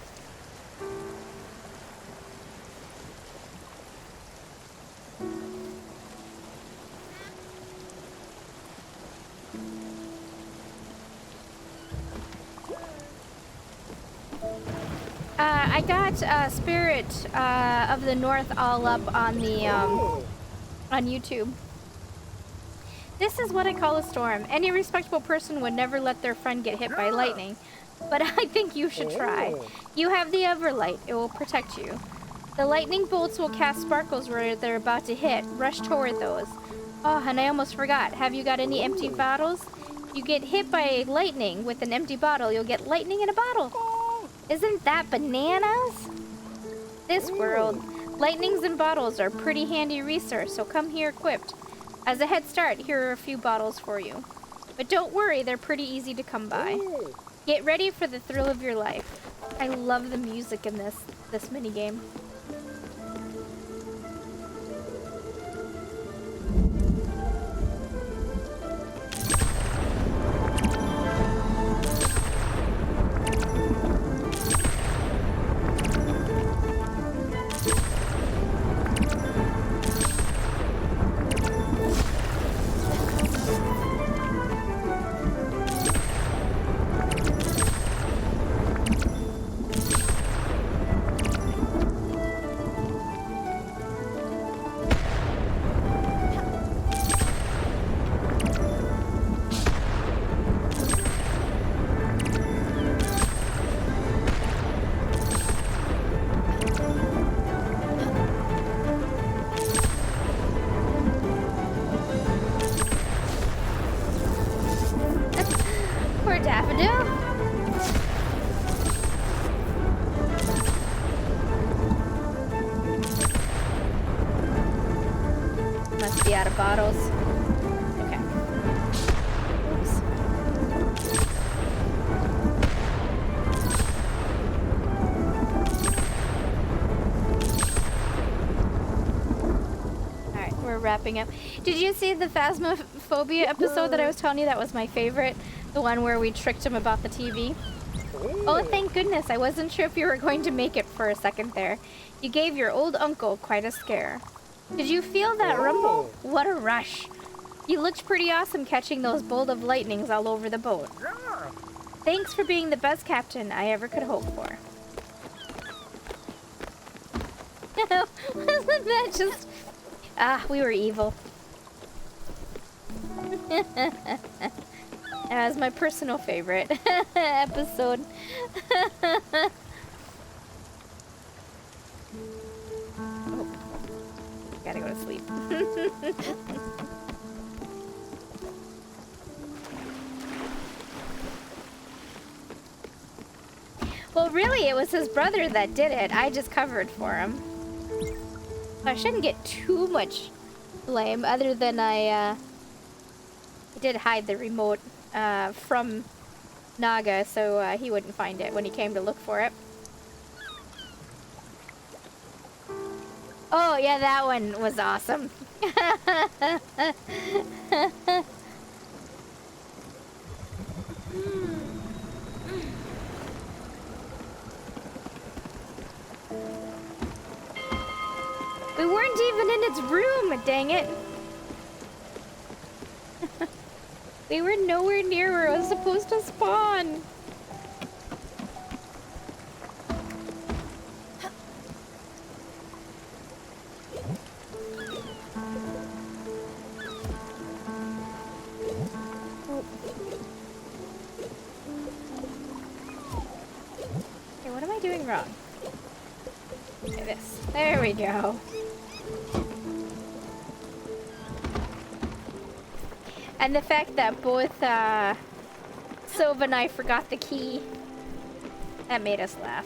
I got Spirit of the North all up on the on YouTube. This is what I call a storm. Any respectable person would never let their friend get hit by lightning, but I think you should try. You have the Everlight. It will protect you. The lightning bolts will cast sparkles where they're about to hit. Rush toward those. Oh, and I almost forgot. Have you got any empty bottles? You get hit by lightning with an empty bottle, you'll get lightning in a bottle. Isn't that bananas? This world, lightnings in bottles are a pretty handy resource, so come here equipped. As a head start, here are a few bottles for you. But don't worry, they're pretty easy to come by. Get ready for the thrill of your life. I love the music in this minigame. Wrapping up. Did you see the Phasmophobia episode that I was telling you that was my favorite? The one where we tricked him about the TV? Oh, thank goodness. I wasn't sure if you were going to make it for a second there. You gave your old uncle quite a scare. Did you feel that rumble? What a rush. You looked pretty awesome catching those bolt of lightnings all over the boat. Thanks for being the best captain I ever could hope for. Wasn't that just... Ah, we were evil. That was my personal favorite episode. Oh, gotta go to sleep. Well, really, it was his brother that did it. I just covered for him. I shouldn't get too much blame, other than I did hide the remote from Naga, so he wouldn't find it when he came to look for it. Oh, yeah, that one was awesome. We weren't even in its room, dang it. We were nowhere near where it was supposed to spawn. Okay, what am I doing wrong? Okay, this. There we go. And the fact that both Sylva and I forgot the key, that made us laugh.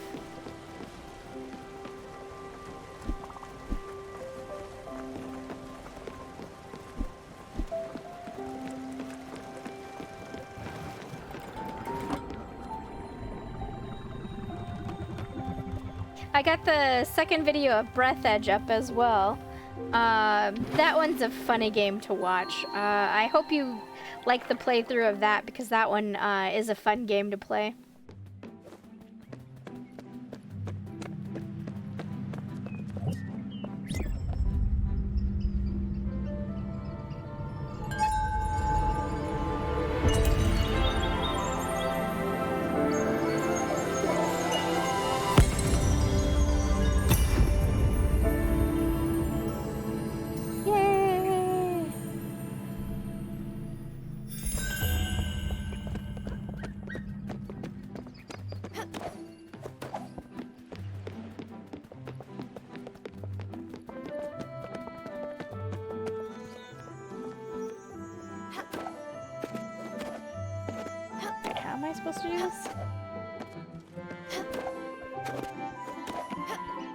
I got the second video of Breath Edge up as well. That one's a funny game to watch. I hope you like the playthrough of that, because that one is a fun game to play. supposed to do this?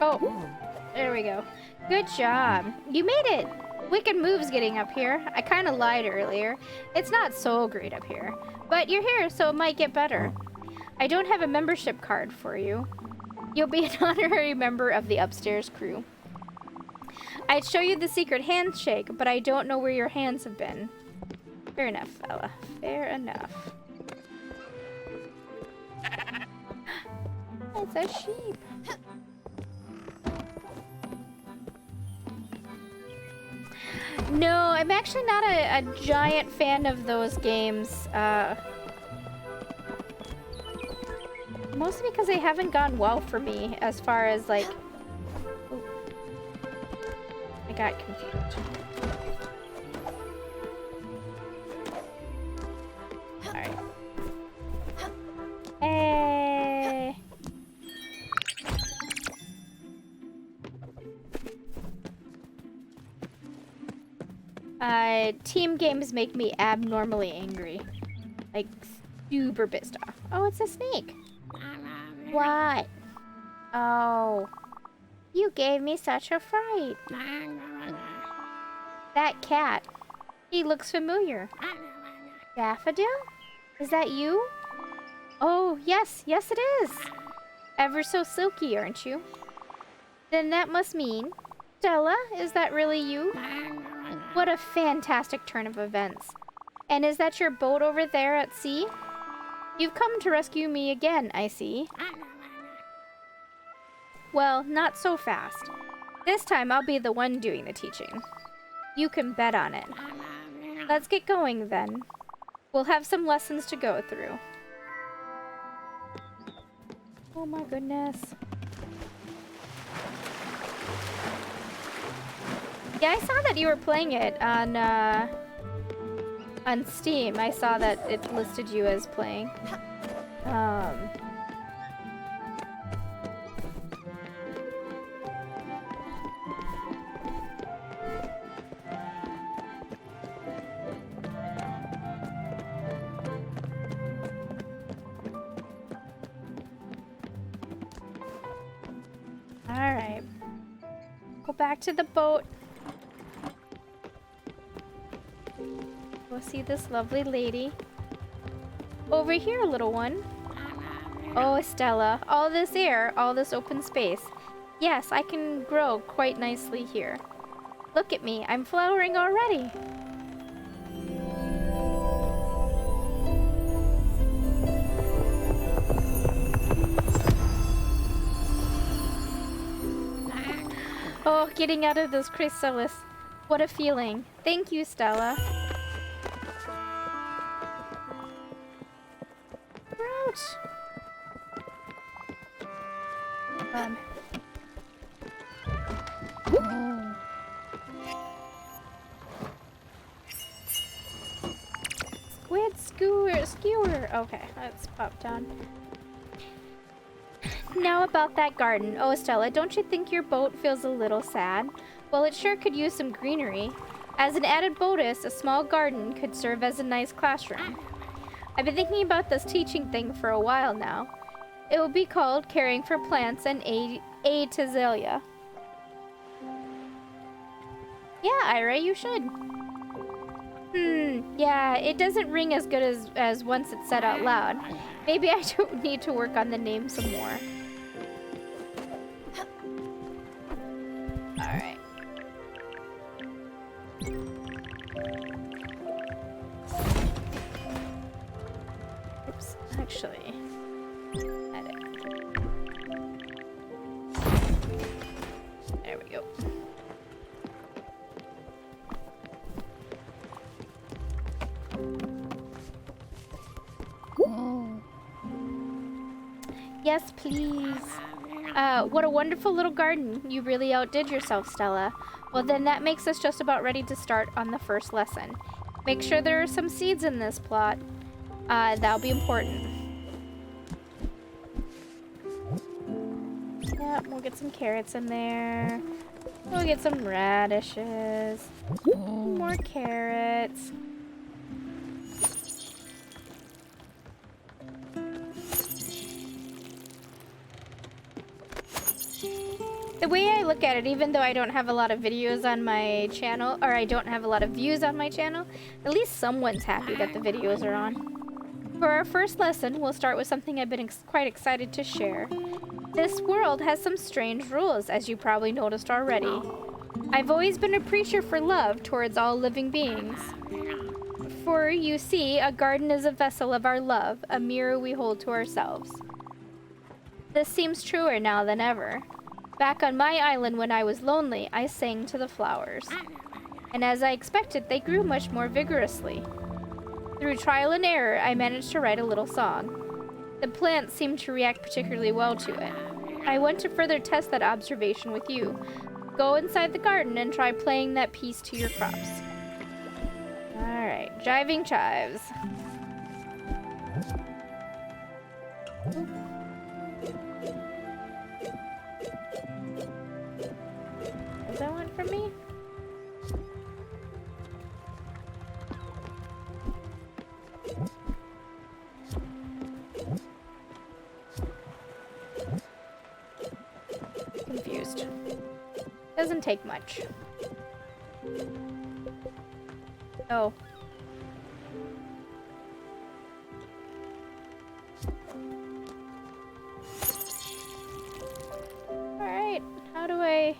Oh, there we go. Good job. You made it. Wicked moves getting up here. I kind of lied earlier. It's not so great up here. But you're here, so it might get better. I don't have a membership card for you. You'll be an honorary member of the upstairs crew. I'd show you the secret handshake, but I don't know where your hands have been. Fair enough, fella. Fair enough. It's a sheep. No, I'm actually not a giant fan of those games. Mostly because they haven't gone well for me as far as like... Ooh. I got confused. Alright. Hey! Team games make me abnormally angry. Like, super pissed off. Oh, it's a snake. What? Oh. You gave me such a fright. That cat. He looks familiar. Daffodil? Is that you? Oh, yes. Yes, it is. Ever so silky, aren't you? Then that must mean... Stella, is that really you? What a fantastic turn of events. And is that your boat over there at sea? You've come to rescue me again, I see. Well, not so fast. This time I'll be the one doing the teaching. You can bet on it. Let's get going then. We'll have some lessons to go through. Oh my goodness. Yeah, I saw that you were playing it on Steam. I saw that it listed you as playing. Alright. Go back to the boat. Go see this lovely lady. Over here, little one. Oh, Stella. All this air, all this open space. Yes, I can grow quite nicely here. Look at me. I'm flowering already. Oh, getting out of this chrysalis. What a feeling. Thank you, Stella. Ouch. Squid skewer. Okay, let's pop down. Now about that garden. Oh, Stella, don't you think your boat feels a little sad? Well, it sure could use some greenery. As an added bonus, a small garden could serve as a nice classroom. I've been thinking about this teaching thing for a while now. It will be called Caring for Plants and Aid to Azalea. Yeah, Ira, you should. Yeah, it doesn't ring as good as once it's said out loud. Maybe I don't need to work on the name some more. Alright. Oops, actually. Edit. There we go. Yes, please. What a wonderful little garden. You really outdid yourself, Stella. Well, then that makes us just about ready to start on the first lesson. Make sure there are some seeds in this plot. That'll be important. Yep, we'll get some carrots in there. We'll get some radishes. More carrots. way I look at it, even though I don't have a lot of videos on my channel, or I don't have a lot of views on my channel, at least someone's happy that the videos are on. For our first lesson, we'll start with something I've been quite excited to share. This world has some strange rules, as you probably noticed already. I've always been a preacher for love towards all living beings. For, you see, a garden is a vessel of our love, a mirror we hold to ourselves. This seems truer now than ever. Back on my island when I was lonely, I sang to the flowers. And as I expected, they grew much more vigorously. Through trial and error, I managed to write a little song. The plants seemed to react particularly well to it. I want to further test that observation with you. Go inside the garden and try playing that piece to your crops. Alright, jiving chives. What does that want from me? Confused. Doesn't take much. Oh. Alright, how do I...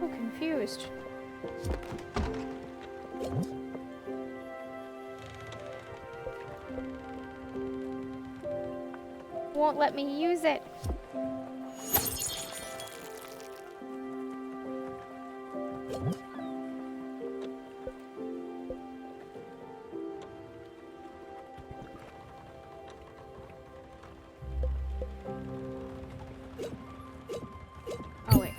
Oh, confused. Won't let me use it. Oh, wait.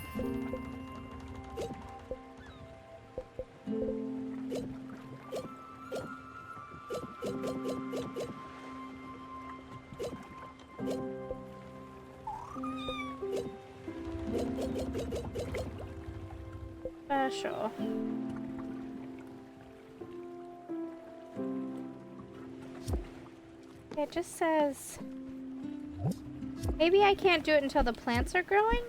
Special. It just says... Maybe I can't do it until the plants are growing?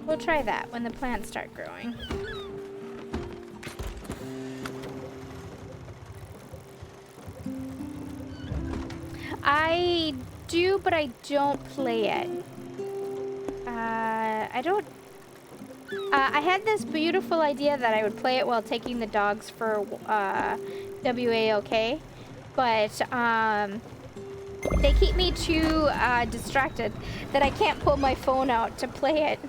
We'll try that when the plants start growing. I do, but I don't play it. I don't... I had this beautiful idea that I would play it while taking the dogs for WAOK, but they keep me too distracted that I can't pull my phone out to play it.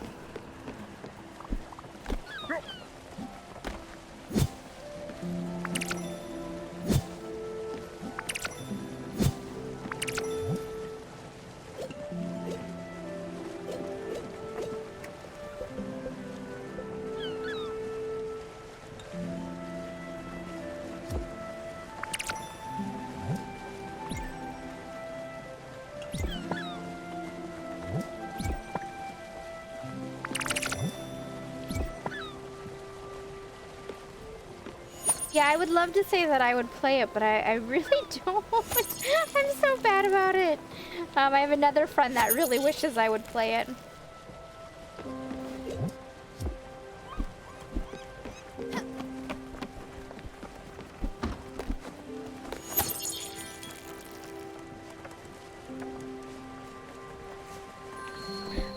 Yeah, I would love to say that I would play it, but I really don't. I'm so bad about it. I have another friend that really wishes I would play it.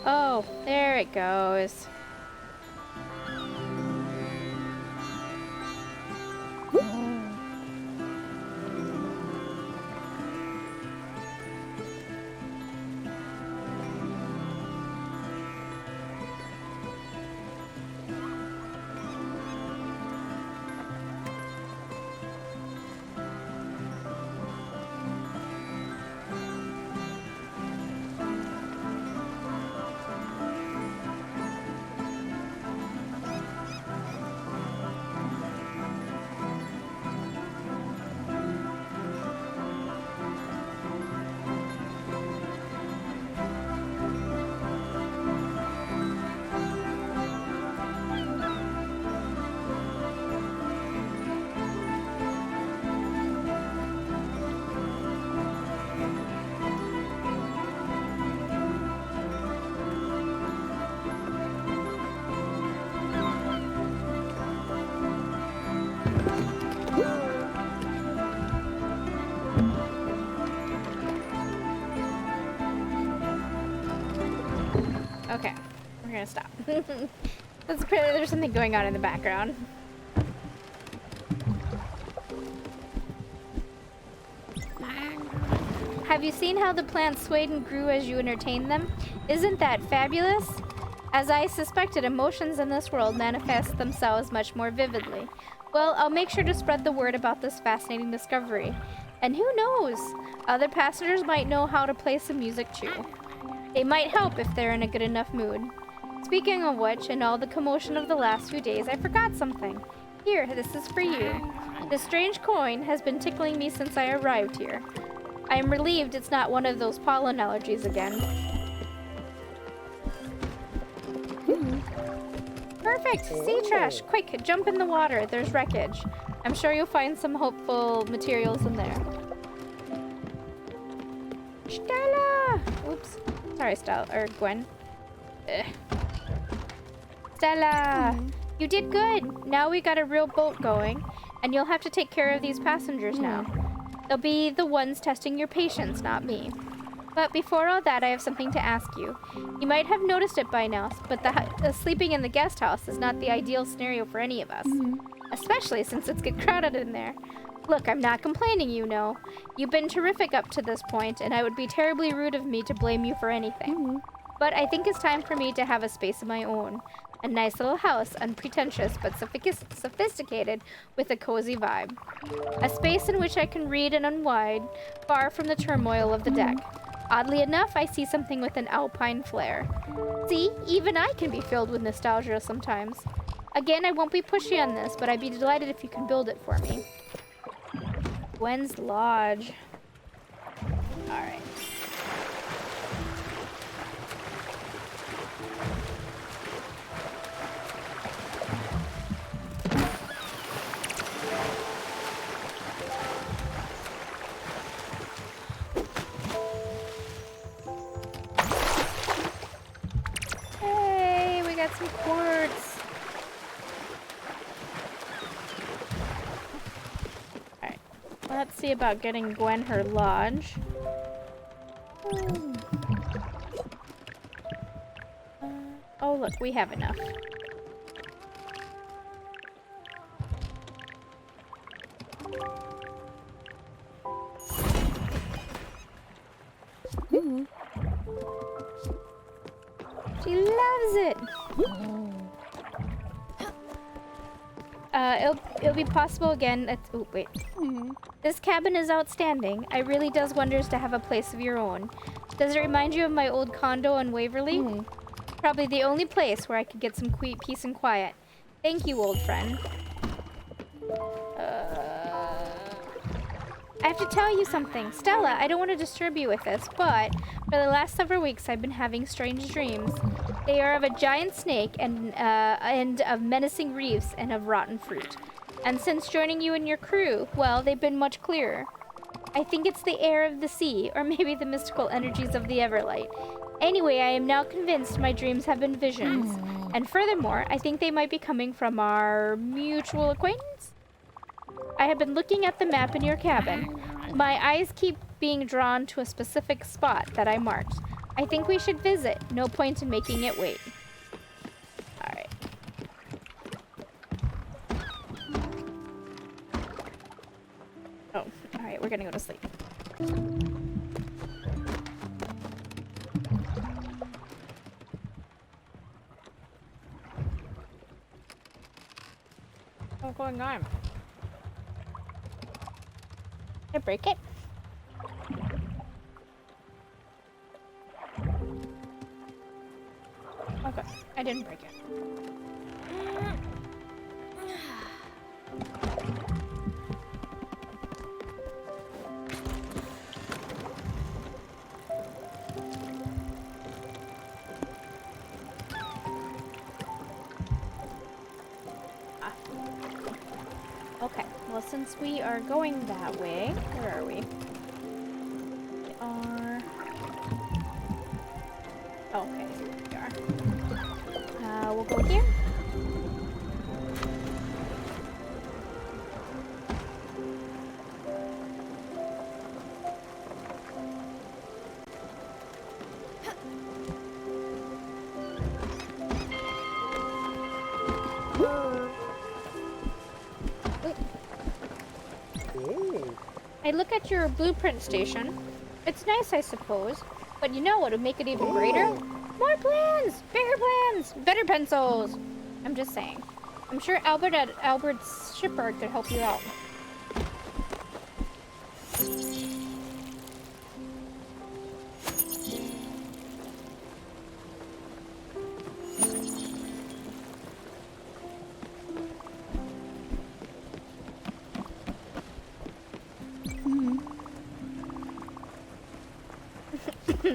Oh, there it goes. Okay, we're gonna stop. That's clearly there's something going on in the background. Have you seen how the plants swayed and grew as you entertained them? Isn't that fabulous? As I suspected, emotions in this world manifest themselves much more vividly. Well, I'll make sure to spread the word about this fascinating discovery. And who knows? Other passengers might know how to play some music too. They might help if they're in a good enough mood. Speaking of which, in all the commotion of the last few days, I forgot something. Here, this is for you. This strange coin has been tickling me since I arrived here. I am relieved it's not one of those pollen allergies again. Perfect! Sea trash! Quick, jump in the water. There's wreckage. I'm sure you'll find some hopeful materials in there. Stella! Oops. Sorry, Stella. Or Gwen. Ugh. Stella! You did good! Now we got a real boat going, and you'll have to take care of these passengers now. They'll be the ones testing your patience, not me. But before all that, I have something to ask you. You might have noticed it by now, but the sleeping in the guest house is not the ideal scenario for any of us. Especially since it's get crowded in there. Look, I'm not complaining, you know. You've been terrific up to this point, and I would be terribly rude of me to blame you for anything. But I think it's time for me to have a space of my own. A nice little house, unpretentious but sophisticated, with a cozy vibe. A space in which I can read and unwind, far from the turmoil of the deck. Oddly enough, I see something with an alpine flair. See, even I can be filled with nostalgia sometimes. Again, I won't be pushy on this, but I'd be delighted if you can build it for me. Gwen's Lodge. Alright. Hey, we got some quartz. Alright, let's see about getting Gwen her lodge. Oh look, we have enough. She loves it. It'll be possible again. Oh wait. This cabin is outstanding. I really does wonders to have a place of your own. Does it remind you of my old condo in Waverly? Probably the only place where I could get some peace and quiet. Thank you, old friend. I have to tell you something. Stella, I don't want to disturb you with this, but for the last several weeks I've been having strange dreams. They are of a giant snake and of menacing reefs and of rotten fruit. And since joining you and your crew, well, they've been much clearer. I think it's the air of the sea, or maybe the mystical energies of the Everlight. Anyway, I am now convinced my dreams have been visions. And furthermore, I think they might be coming from our mutual acquaintance? I have been looking at the map in your cabin. My eyes keep being drawn to a specific spot that I marked. I think we should visit. No point in making it wait. Alright. Oh, alright, we're gonna go to sleep. What's going on? Did I break it? Okay, I didn't break it. Okay, well, since we are going that way, where are we? We are... Oh, okay, here we are. We'll go here. look at your blueprint station. It's nice, I suppose. But you know what would make it even greater? More plans! Bigger plans! Better pencils! I'm just saying. I'm sure Albert at Albert's shipyard could help you out.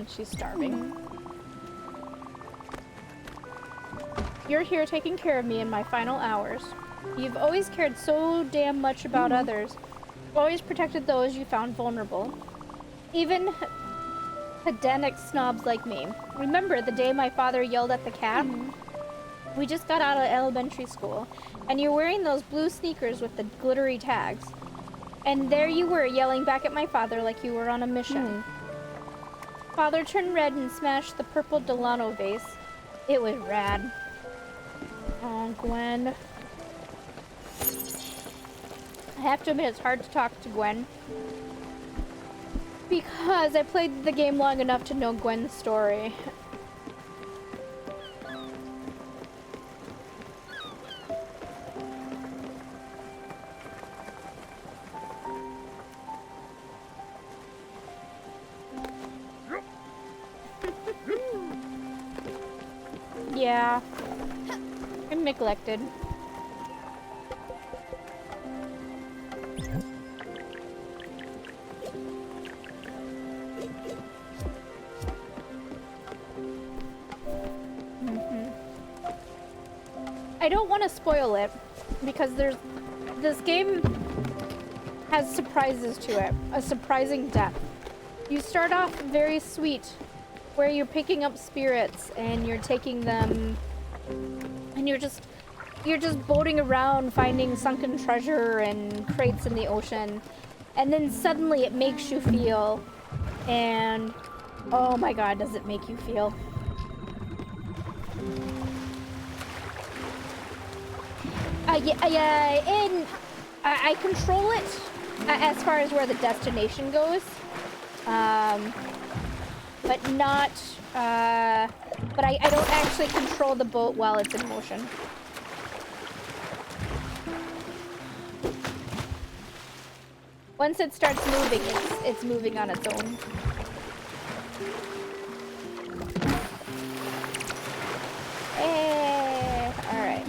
She's starving. You're here taking care of me in my final hours. You've always cared so damn much about others. Always protected those you found vulnerable. Even pedantic snobs like me. Remember the day my father yelled at the cat? We just got out of elementary school, and you're wearing those blue sneakers with the glittery tags. And there you were yelling back at my father like you were on a mission. Father turned red and smashed the purple Delano vase. It was rad. Oh, Gwen. I have to admit it's hard to talk to Gwen. Because I played the game long enough to know Gwen's story. Yeah. I'm neglected. I don't want to spoil it because this game has surprises to it, a surprising depth. You start off very sweet, where you're picking up spirits and you're taking them, and you're just boating around finding sunken treasure and crates in the ocean, and then suddenly it makes you feel, and oh my god, does it make you feel. And I control it as far as where the destination goes, but not, but I don't actually control the boat while it's in motion. Once it starts moving, it's moving on its own. Alright.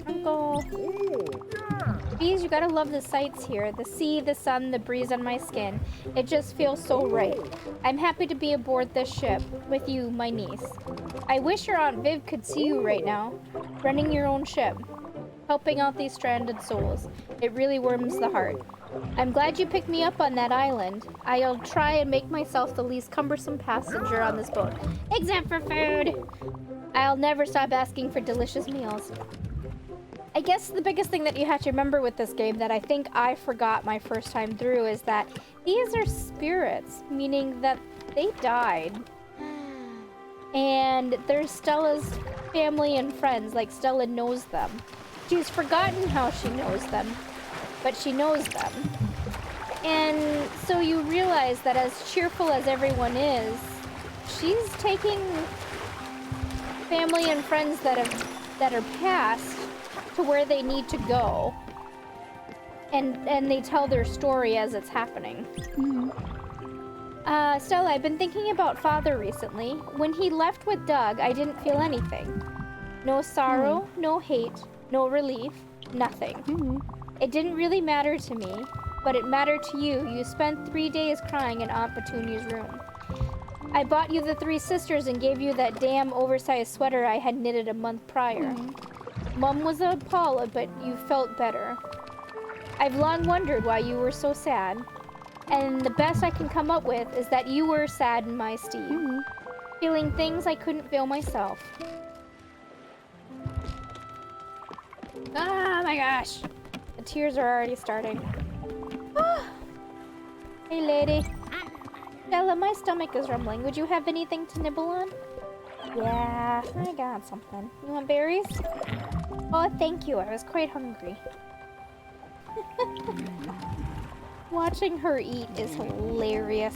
Uncle. Bees, you gotta love the sights here. The sea, the sun, the breeze on my skin. It just feels so right. I'm happy to be aboard this ship with you, my niece. I wish your Aunt Viv could see you right now, running your own ship, helping out these stranded souls. It really warms the heart. I'm glad you picked me up on that island. I'll try and make myself the least cumbersome passenger on this boat, except for food. I'll never stop asking for delicious meals. I guess the biggest thing that you have to remember with this game that I think I forgot my first time through is that these are spirits, meaning that they died. And they're Stella's family and friends, like Stella knows them. She's forgotten how she knows them, but she knows them. And so you realize that as cheerful as everyone is, she's taking family and friends that are past to where they need to go, and they tell their story as it's happening. Stella, I've been thinking about Father recently. When he left with Doug, I didn't feel anything. No sorrow, no hate, no relief, nothing. It didn't really matter to me, but it mattered to you. You spent 3 days crying in Aunt Petunia's room. I bought you the 3 sisters and gave you that damn oversized sweater I had knitted a month prior. Mom was appalled, but you felt better. I've long wondered why you were so sad. And the best I can come up with is that you were sad in my stead, feeling things I couldn't feel myself. Oh my gosh. The tears are already starting. Hey, lady. Stella, my stomach is rumbling. Would you have anything to nibble on? Yeah, I got something. You want berries? Oh, thank you. I was quite hungry. Watching her eat is hilarious.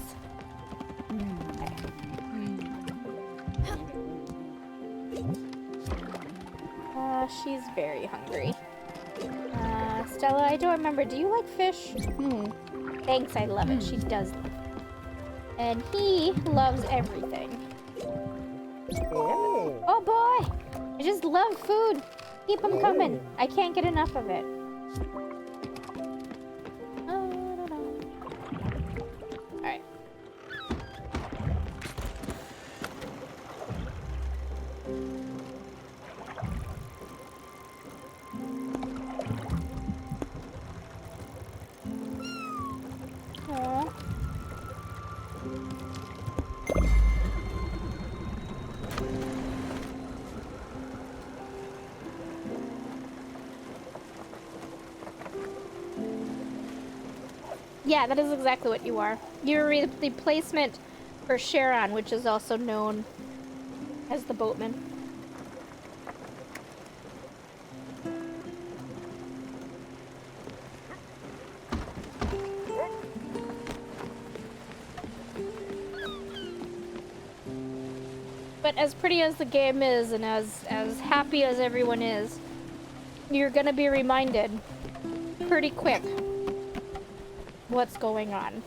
She's very hungry. Stella, I don't remember. Do you like fish? Thanks, I love it. She does love it. And he loves everything. Oh boy! I just love food. Keep them coming. I can't get enough of it. Alright. Aww. Yeah, that is exactly what you are. You're a replacement for Sharon, which is also known as the boatman. But as pretty as the game is, and as happy as everyone is, you're gonna be reminded pretty quick what's going on.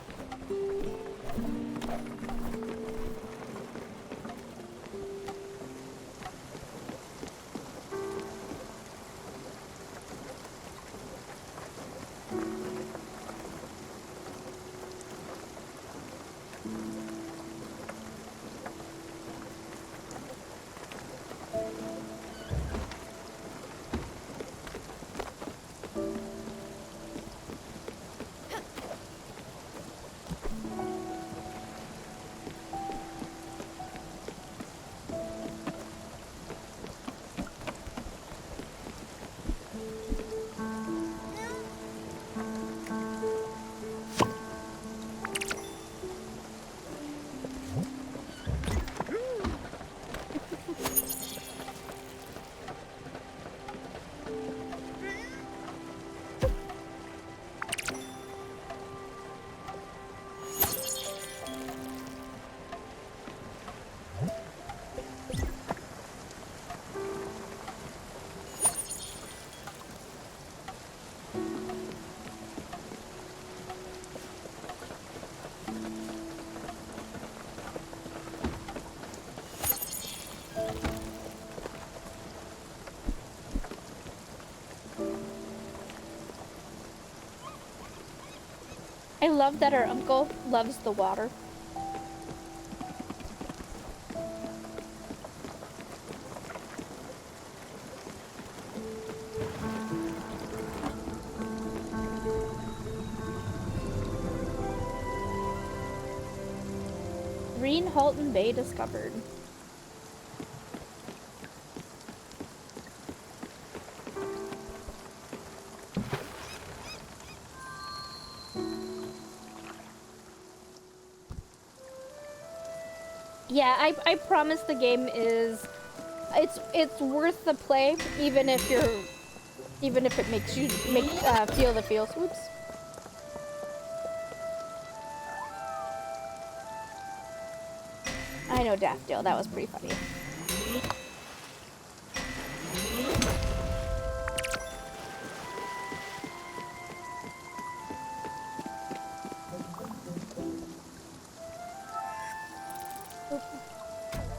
I love that our uncle loves the water. Green Halton Bay discovered. Yeah, I promise the game is it's worth the play, even if it makes you feel the feels. Oops. I know, Daffodil, that was pretty funny.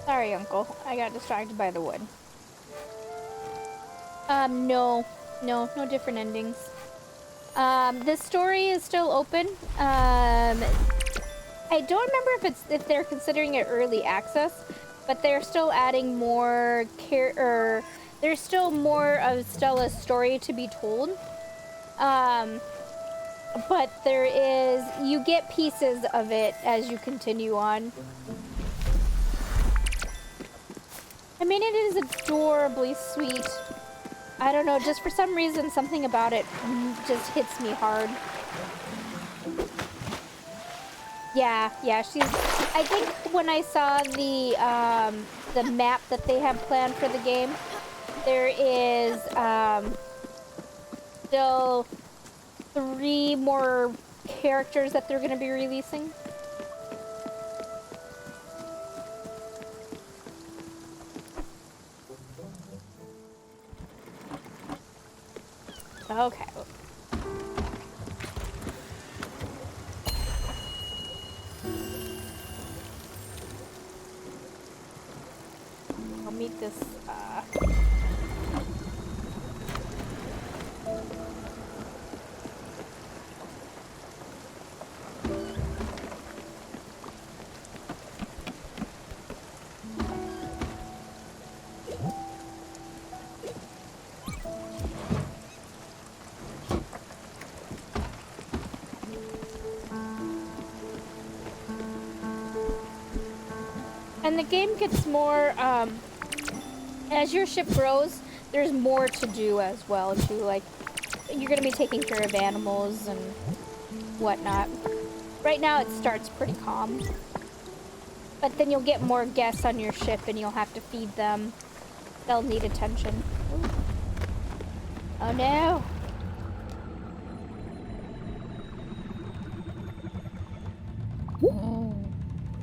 Sorry, Uncle. I got distracted by the wood. No different endings. This story is still open. I don't remember if they're considering it early access, but they're still adding more there's still more of Stella's story to be told. But you get pieces of it as you continue on. I mean, it is adorably sweet. I don't know, just for some reason, something about it just hits me hard. Yeah, I think when I saw the map that they have planned for the game, there is still 3 more characters that they're gonna be releasing. Okay. I'll meet this, and the game gets more, as your ship grows, there's more to do as well, too. Like, you're gonna be taking care of animals and whatnot. Right now, it starts pretty calm. But then you'll get more guests on your ship and you'll have to feed them. They'll need attention. Ooh. Oh no!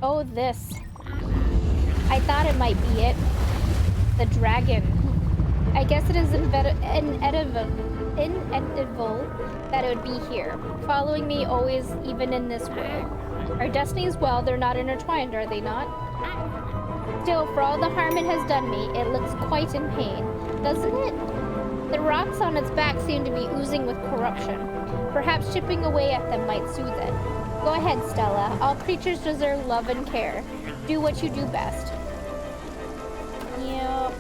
Oh, this. I thought it might be it. The dragon. I guess it is inevitable that it would be here, following me always, even in this world. Our destinies, well, they're not intertwined, are they not? Still, for all the harm it has done me, it looks quite in pain, doesn't it? The rocks on its back seem to be oozing with corruption. Perhaps chipping away at them might soothe it. Go ahead, Stella. All creatures deserve love and care. Do what you do best. Yep.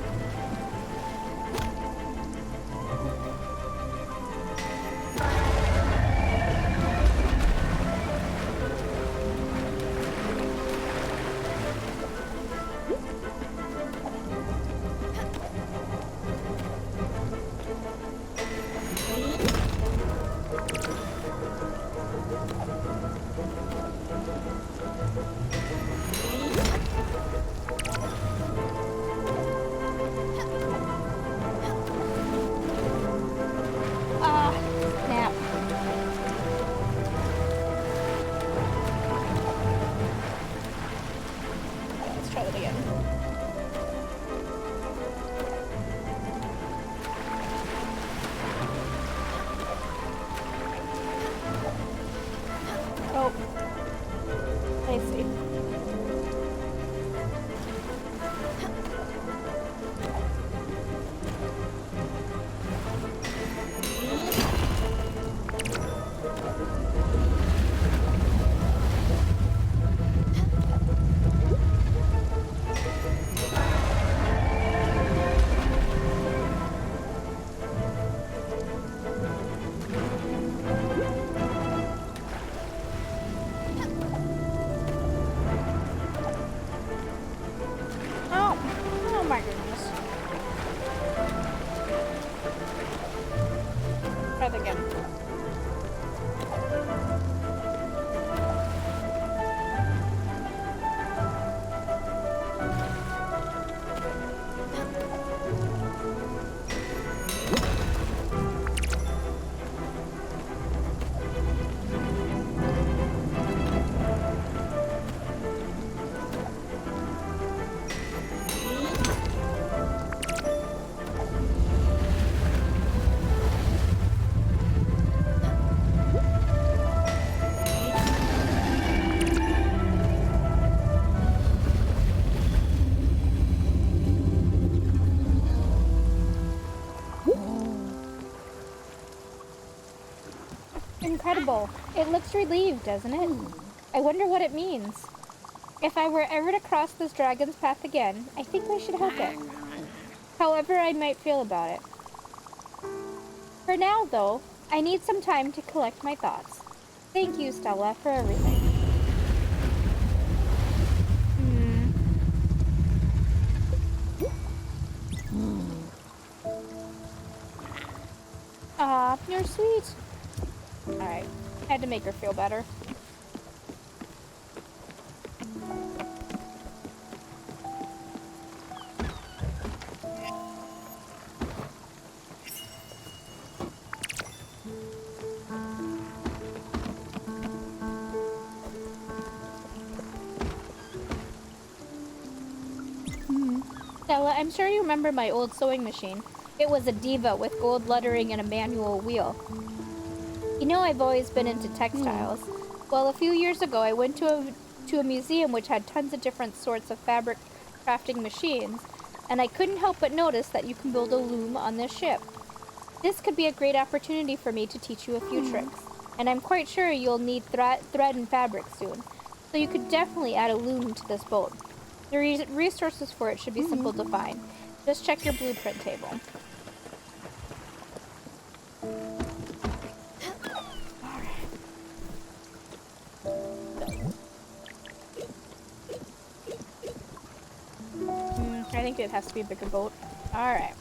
Incredible. It looks relieved, doesn't it? I wonder what it means. If I were ever to cross this dragon's path again, I think I should help it. However I might feel about it. For now, though, I need some time to collect my thoughts. Thank you, Stella, for everything. Aw, you're sweet. Alright, I had to make her feel better. Stella, I'm sure you remember my old sewing machine. It was a Diva with gold lettering and a manual wheel. You know I've always been into textiles. Well, a few years ago I went to a museum which had tons of different sorts of fabric crafting machines, and I couldn't help but notice that you can build a loom on this ship. This could be a great opportunity for me to teach you a few tricks, and I'm quite sure you'll need thread and fabric soon, so you could definitely add a loom to this boat. The resources for it should be simple to find. Just check your blueprint table. I think it has to be a bigger boat. Alright.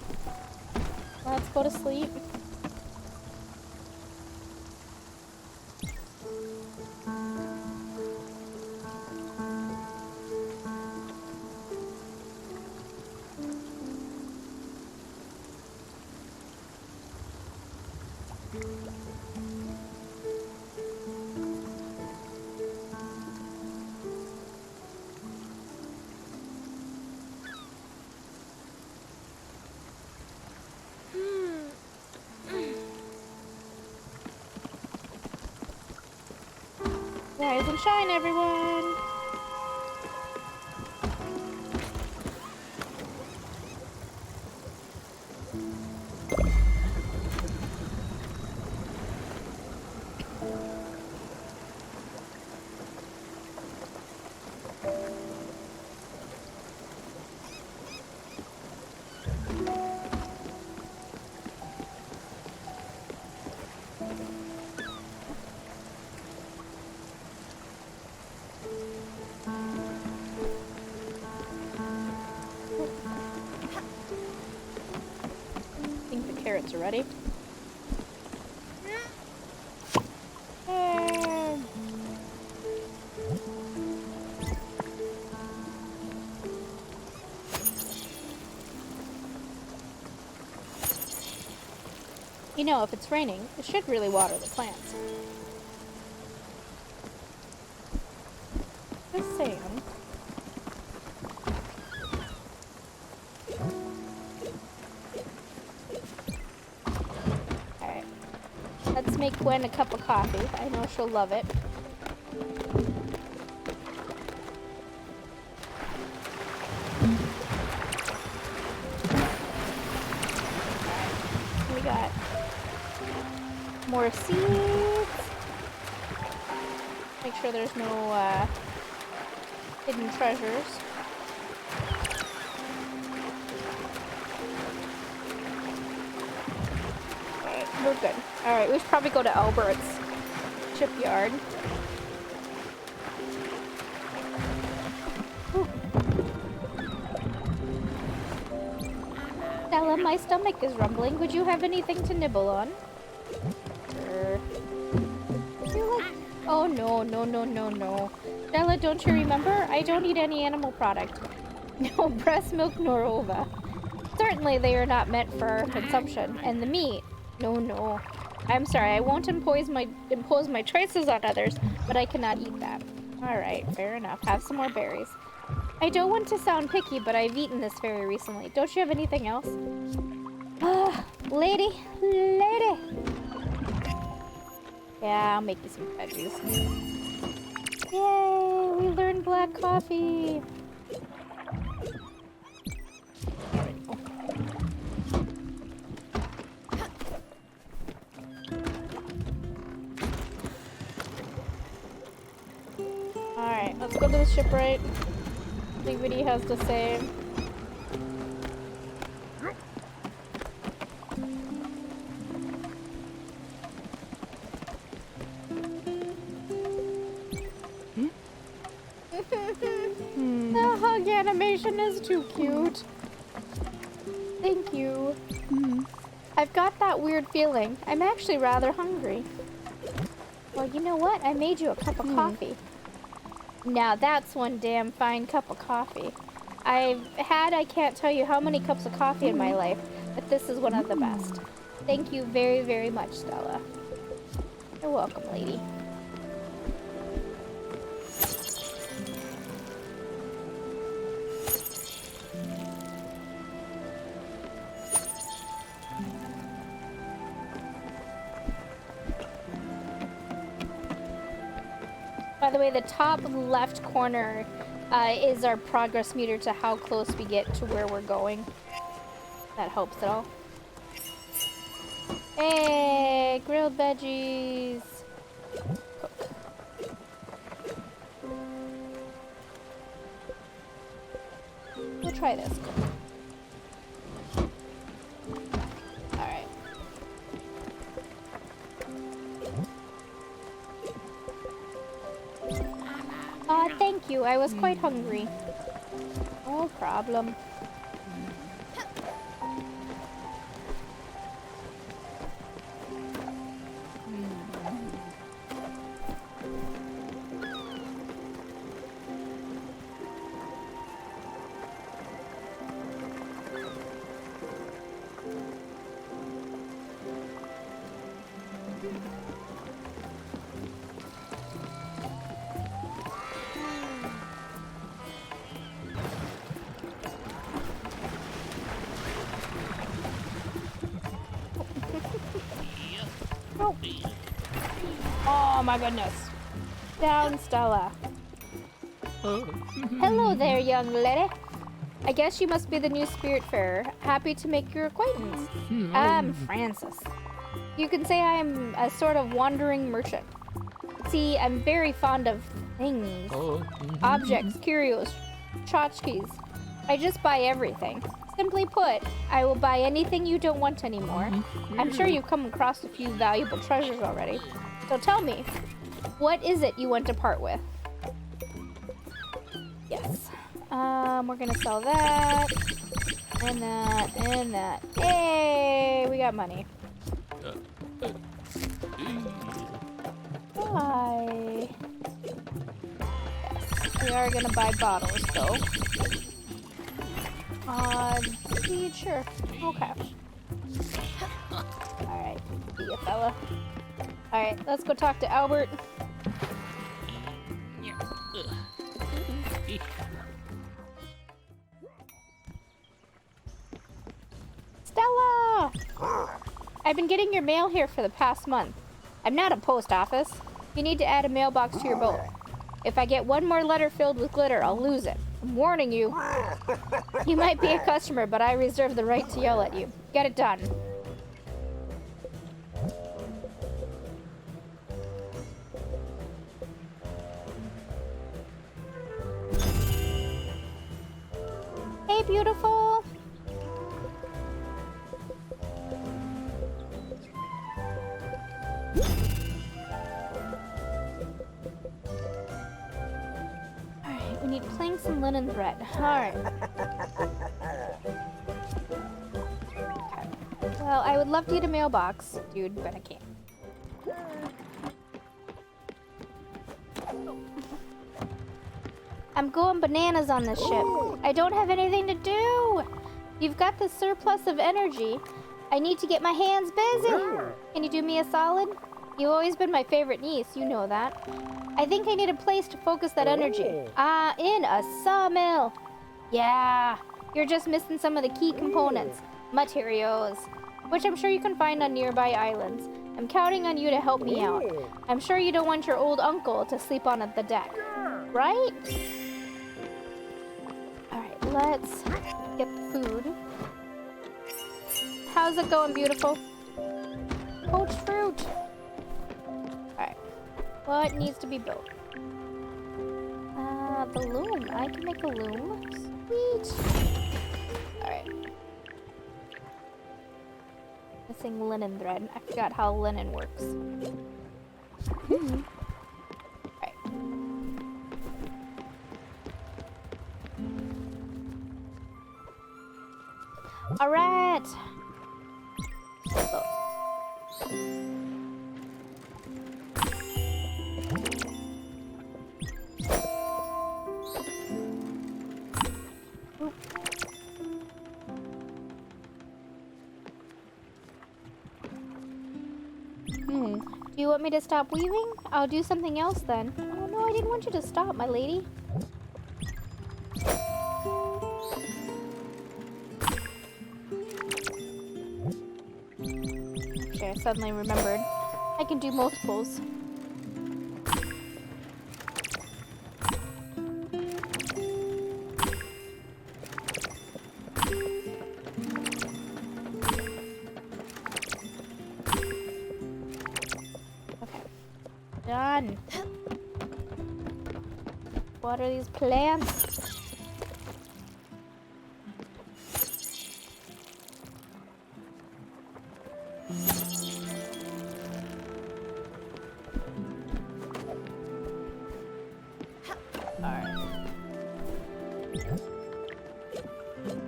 Let's go to sleep. Rise and shine, everyone! Carrots are ready. You know, if it's raining, it should really water the plants. Just saying. Let's make Gwen a cup of coffee. I know she'll love it. We got more seeds. Make sure there's no hidden treasures. We're good. Alright, we should probably go to Albert's shipyard. Stella, my stomach is rumbling. Would you have anything to nibble on? Oh no, no, no, no, no. Stella, don't you remember? I don't eat any animal product. No breast milk nor ova. Certainly they are not meant for our consumption. And the meat. No, no. I'm sorry, I won't impose my choices on others, but I cannot eat that. Alright, fair enough. Have some more berries. I don't want to sound picky, but I've eaten this very recently. Don't you have anything else? Ah, lady. Yeah, I'll make you some veggies. Yay, we learned black coffee. Alright, let's go to the shipwright. See what he has to say. The hug animation is too cute. Thank you. I've got that weird feeling. I'm actually rather hungry. Well, you know what? I made you a cup of coffee. Now that's one damn fine cup of coffee. I've had, I can't tell you how many cups of coffee in my life, but this is one of the best. Thank you very, very much, Stella. You're welcome, lady. By the way, the top left corner is our progress meter to how close we get to where we're going. That helps at all. Hey, grilled veggies. Cook. We'll try this. Alright. Thank you. I was quite hungry. No problem. Oh my goodness. Down, Stella. Hello there, young lady. I guess you must be the new Spiritfarer. Happy to make your acquaintance. I'm Francis. You can say I'm a sort of wandering merchant. See, I'm very fond of things. Objects, curios, tchotchkes. I just buy everything. Simply put, I will buy anything you don't want anymore. I'm sure you've come across a few valuable treasures already. So tell me, what is it you want to part with? Yes. We're gonna sell that, and that, and that. Hey, we got money. Bye. Yes, we are gonna buy bottles though. Sure. Okay. Alright, see ya, fella. Alright, let's go talk to Albert. Stella! I've been getting your mail here for the past month. I'm not a post office. You need to add a mailbox to your boat. If I get one more letter filled with glitter, I'll lose it. I'm warning you. You might be a customer, but I reserve the right to yell at you. Get it done. Hey, beautiful. Alright, we need planks and linen thread. Alright. Okay. Well, I would love to get a mailbox, dude, but I can't. I'm going bananas on this ship. I don't have anything to do. You've got the surplus of energy. I need to get my hands busy. Can you do me a solid? You've always been my favorite niece, you know that. I think I need a place to focus that energy. In a sawmill. Yeah, you're just missing some of the key components. Materials, which I'm sure you can find on nearby islands. I'm counting on you to help me out. I'm sure you don't want your old uncle to sleep on the deck, right? Alright, let's get the food. How's it going, beautiful? Poached fruit. Alright. What needs to be built? The loom. I can make a loom. Sweet. Alright. Missing linen thread. I forgot how linen works. Alright. Alright. Do you want me to stop weaving? I'll do something else then. Oh no, I didn't want you to stop, my lady. Okay, I suddenly remembered. I can do multiples. Done. Water these plants.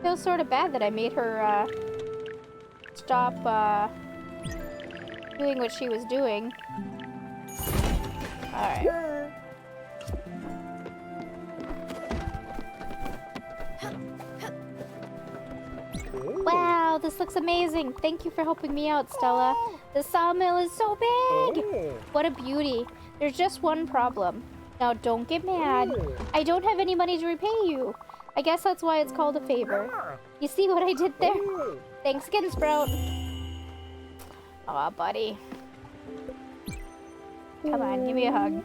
Feels sort of bad that I made her stop doing what she was doing. Alright. Wow, this looks amazing. Thank you for helping me out, Stella. The sawmill is so big. What a beauty. There's just one problem. Now, don't get mad. I don't have any money to repay you. I guess that's why it's called a favor. You see what I did there? Thanks again, Sprout. Aw, buddy. Come on, give me a hug.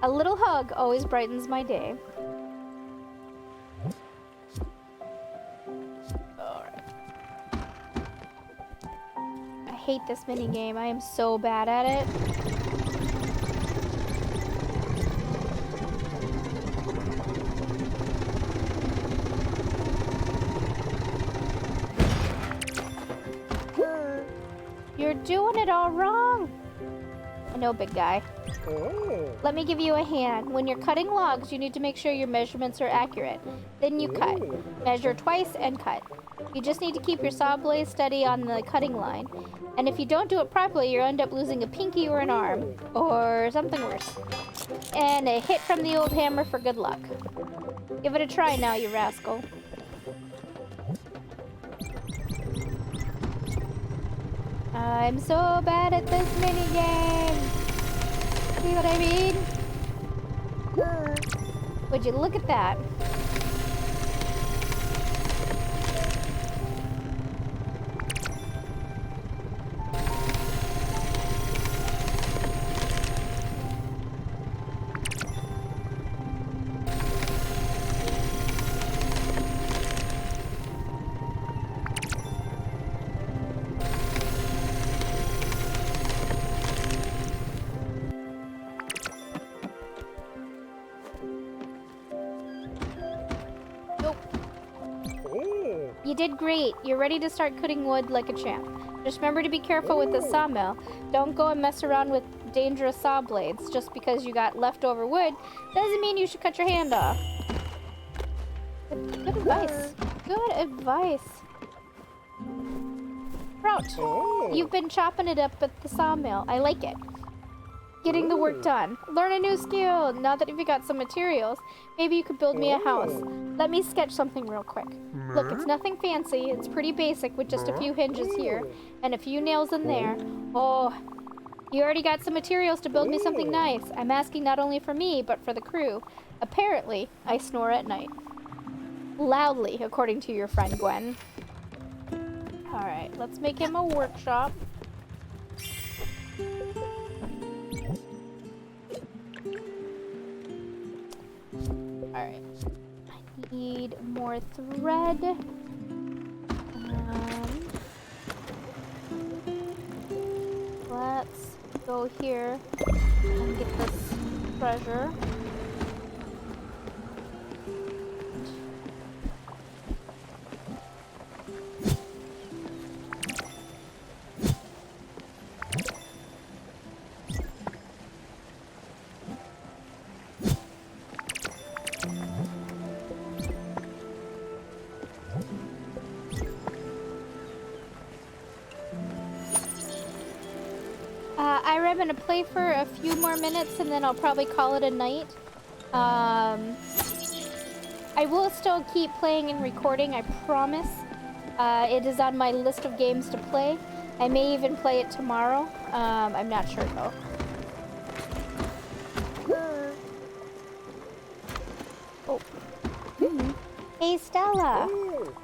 A little hug always brightens my day. Alright. I hate this minigame. I am so bad at it. You're doing it all wrong. I know, big guy. Let me give you a hand. When you're cutting logs, you need to make sure your measurements are accurate. Then you cut. Measure twice and cut. You just need to keep your saw blade steady on the cutting line. And if you don't do it properly, you'll end up losing a pinky or an arm. Or something worse. And a hit from the old hammer for good luck. Give it a try now, you rascal. I'm so bad at this minigame. See what I mean? Would you look at that? You did great. You're ready to start cutting wood like a champ. Just remember to be careful with the sawmill. Don't go and mess around with dangerous saw blades. Just because you got leftover wood doesn't mean you should cut your hand off. Good advice. Good advice. Sprout, you've been chopping it up at the sawmill. I like it. Getting the work done. Learn a new skill. Now that you've got some materials, maybe you could build me a house. Let me sketch something real quick. Look, it's nothing fancy. It's pretty basic with just a few hinges here and a few nails in there. Oh, you already got some materials to build me something nice. I'm asking not only for me, but for the crew. Apparently, I snore at night. Loudly, according to your friend Gwen. Alright, let's make him a workshop. Alright. I need more thread. Let's go here and get this treasure. I'm gonna play for a few more minutes and then I'll probably call it a night. I will still keep playing and recording, I promise. It is on my list of games to play. I may even play it tomorrow. I'm not sure though. Oh. Hey Stella!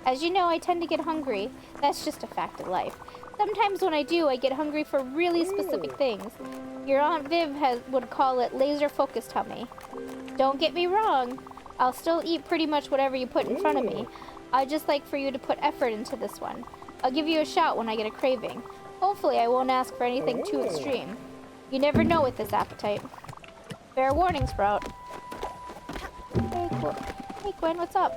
As you know, I tend to get hungry. That's just a fact of life. Sometimes when I do, I get hungry for really specific things. Your Aunt Viv would call it laser-focused tummy. Don't get me wrong. I'll still eat pretty much whatever you put in front of me. I'd just like for you to put effort into this one. I'll give you a shout when I get a craving. Hopefully I won't ask for anything too extreme. You never know with this appetite. Fair warning, Sprout. Hey, Gwen, what's up?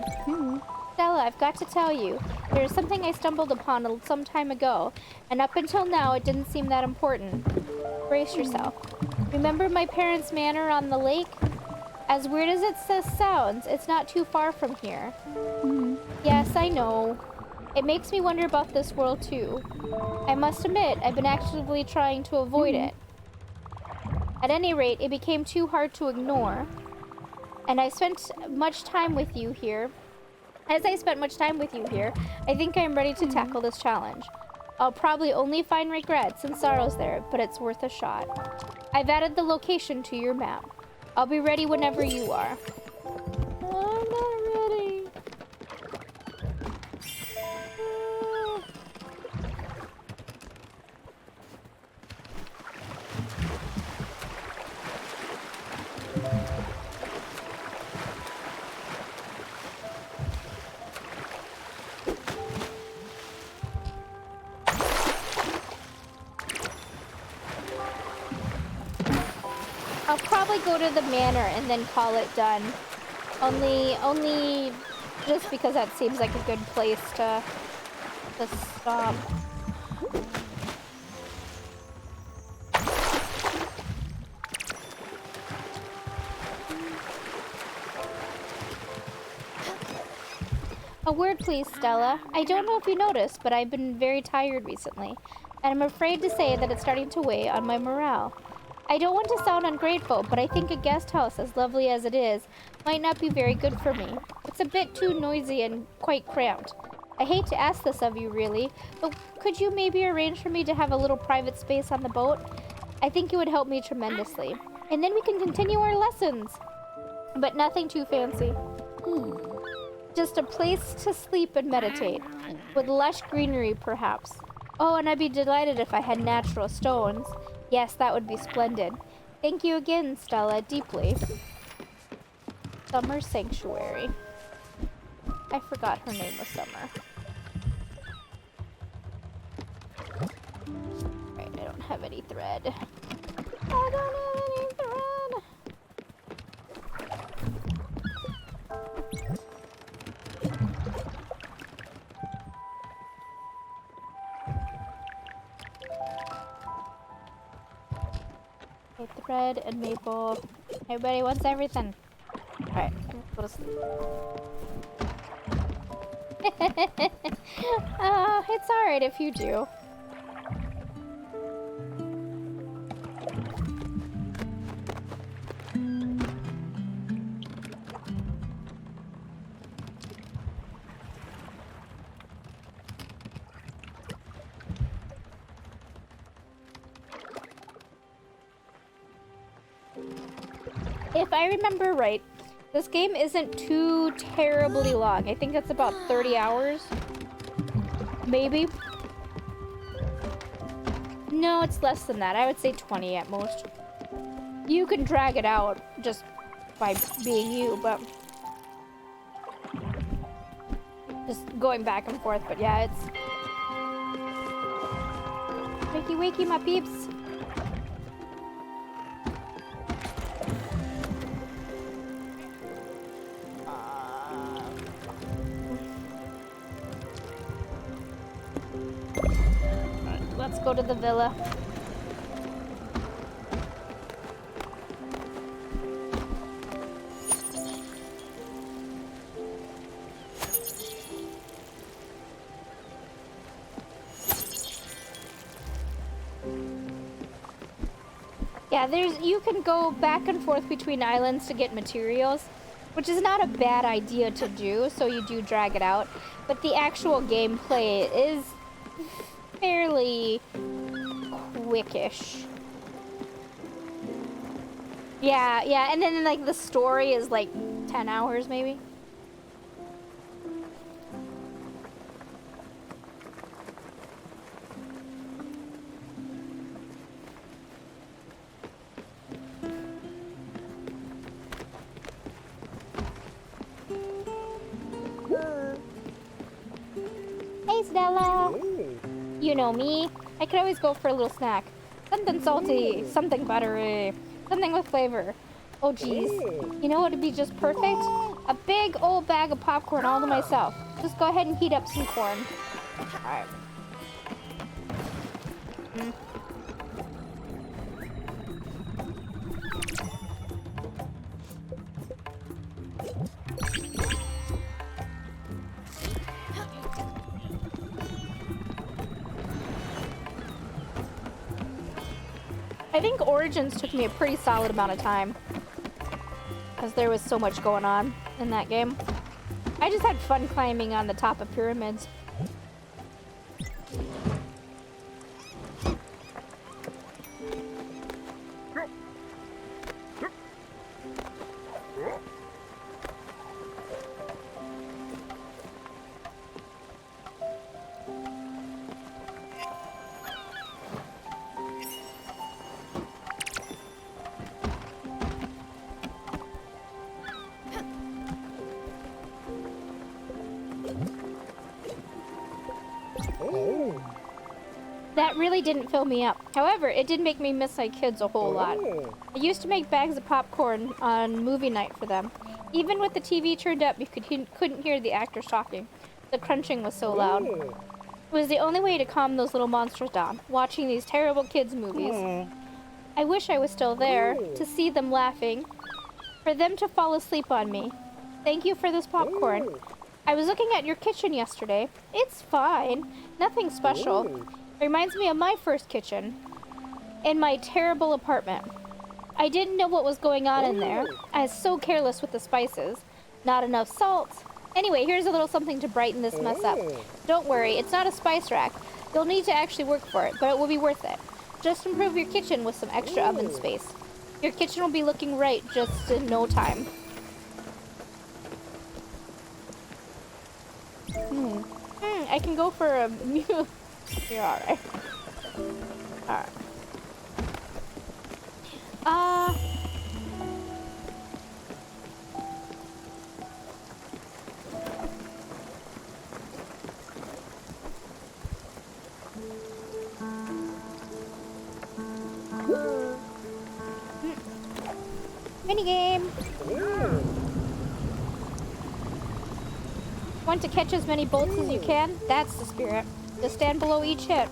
Stella, I've got to tell you, there's something I stumbled upon some time ago, and up until now it didn't seem that important. Brace yourself. Remember my parents' manor on the lake? As weird as it sounds, it's not too far from here. Yes, I know. It makes me wonder about this world too. I must admit, I've been actively trying to avoid it. At any rate, it became too hard to ignore. And I spent much time with you here. As I spent much time with you here, I think I'm ready to tackle this challenge. I'll probably only find regrets and sorrows there, but it's worth a shot. I've added the location to your map. I'll be ready whenever you are. I'm not ready. I'll probably go to the manor and then call it done. Only just because that seems like a good place to stop. A word, please, Stella. I don't know if you noticed, but I've been very tired recently, and I'm afraid to say that it's starting to weigh on my morale. I don't want to sound ungrateful, but I think a guest house, as lovely as it is, might not be very good for me. It's a bit too noisy and quite cramped. I hate to ask this of you, really, but could you maybe arrange for me to have a little private space on the boat? I think it would help me tremendously. And then we can continue our lessons. But nothing too fancy. Just a place to sleep and meditate, with lush greenery, perhaps. Oh, and I'd be delighted if I had natural stones. Yes, that would be splendid. Thank you again, Stella, deeply. Summer Sanctuary. I forgot her name was Summer. Right, I don't have any thread. I don't have any thread. Okay, thread and maple. Everybody wants everything. Alright, go to sleep. It's alright if you do. If I remember right, this game isn't too terribly long. I think it's about 30 hours. Maybe. No, it's less than that. I would say 20 at most. You can drag it out just by being you, but just going back and forth. But yeah, it's wakey wakey, my peeps. Let's go to the villa. Yeah, you can go back and forth between islands to get materials, which is not a bad idea to do, so you do drag it out. But the actual gameplay is fairly quickish. Yeah, and then like the story is like 10 hours maybe. Hey Stella! You know me. I could always go for a little snack. Something salty, something buttery, something with flavor. Oh geez. You know what would be just perfect? A big old bag of popcorn all to myself. Just go ahead and heat up some corn. Alright. I think Origins took me a pretty solid amount of time because there was so much going on in that game. I just had fun climbing on the top of pyramids. That really didn't fill me up. However, it did make me miss my kids a whole lot. I used to make bags of popcorn on movie night for them. Even with the TV turned up, you couldn't hear the actors talking. The crunching was so loud. It was the only way to calm those little monsters down, watching these terrible kids' movies. I wish I was still there, to see them laughing, for them to fall asleep on me. Thank you for this popcorn. I was looking at your kitchen yesterday. It's fine. Nothing special. Reminds me of my first kitchen. In my terrible apartment. I didn't know what was going on in there. I was so careless with the spices. Not enough salt. Anyway, here's a little something to brighten this mess up. Don't worry, it's not a spice rack. You'll need to actually work for it, but it will be worth it. Just improve your kitchen with some extra oven space. Your kitchen will be looking right just in no time. I can go for a meal. You're alright. Alright. Minigame! Want to catch as many bolts as you can? That's the spirit. Just stand below each hit.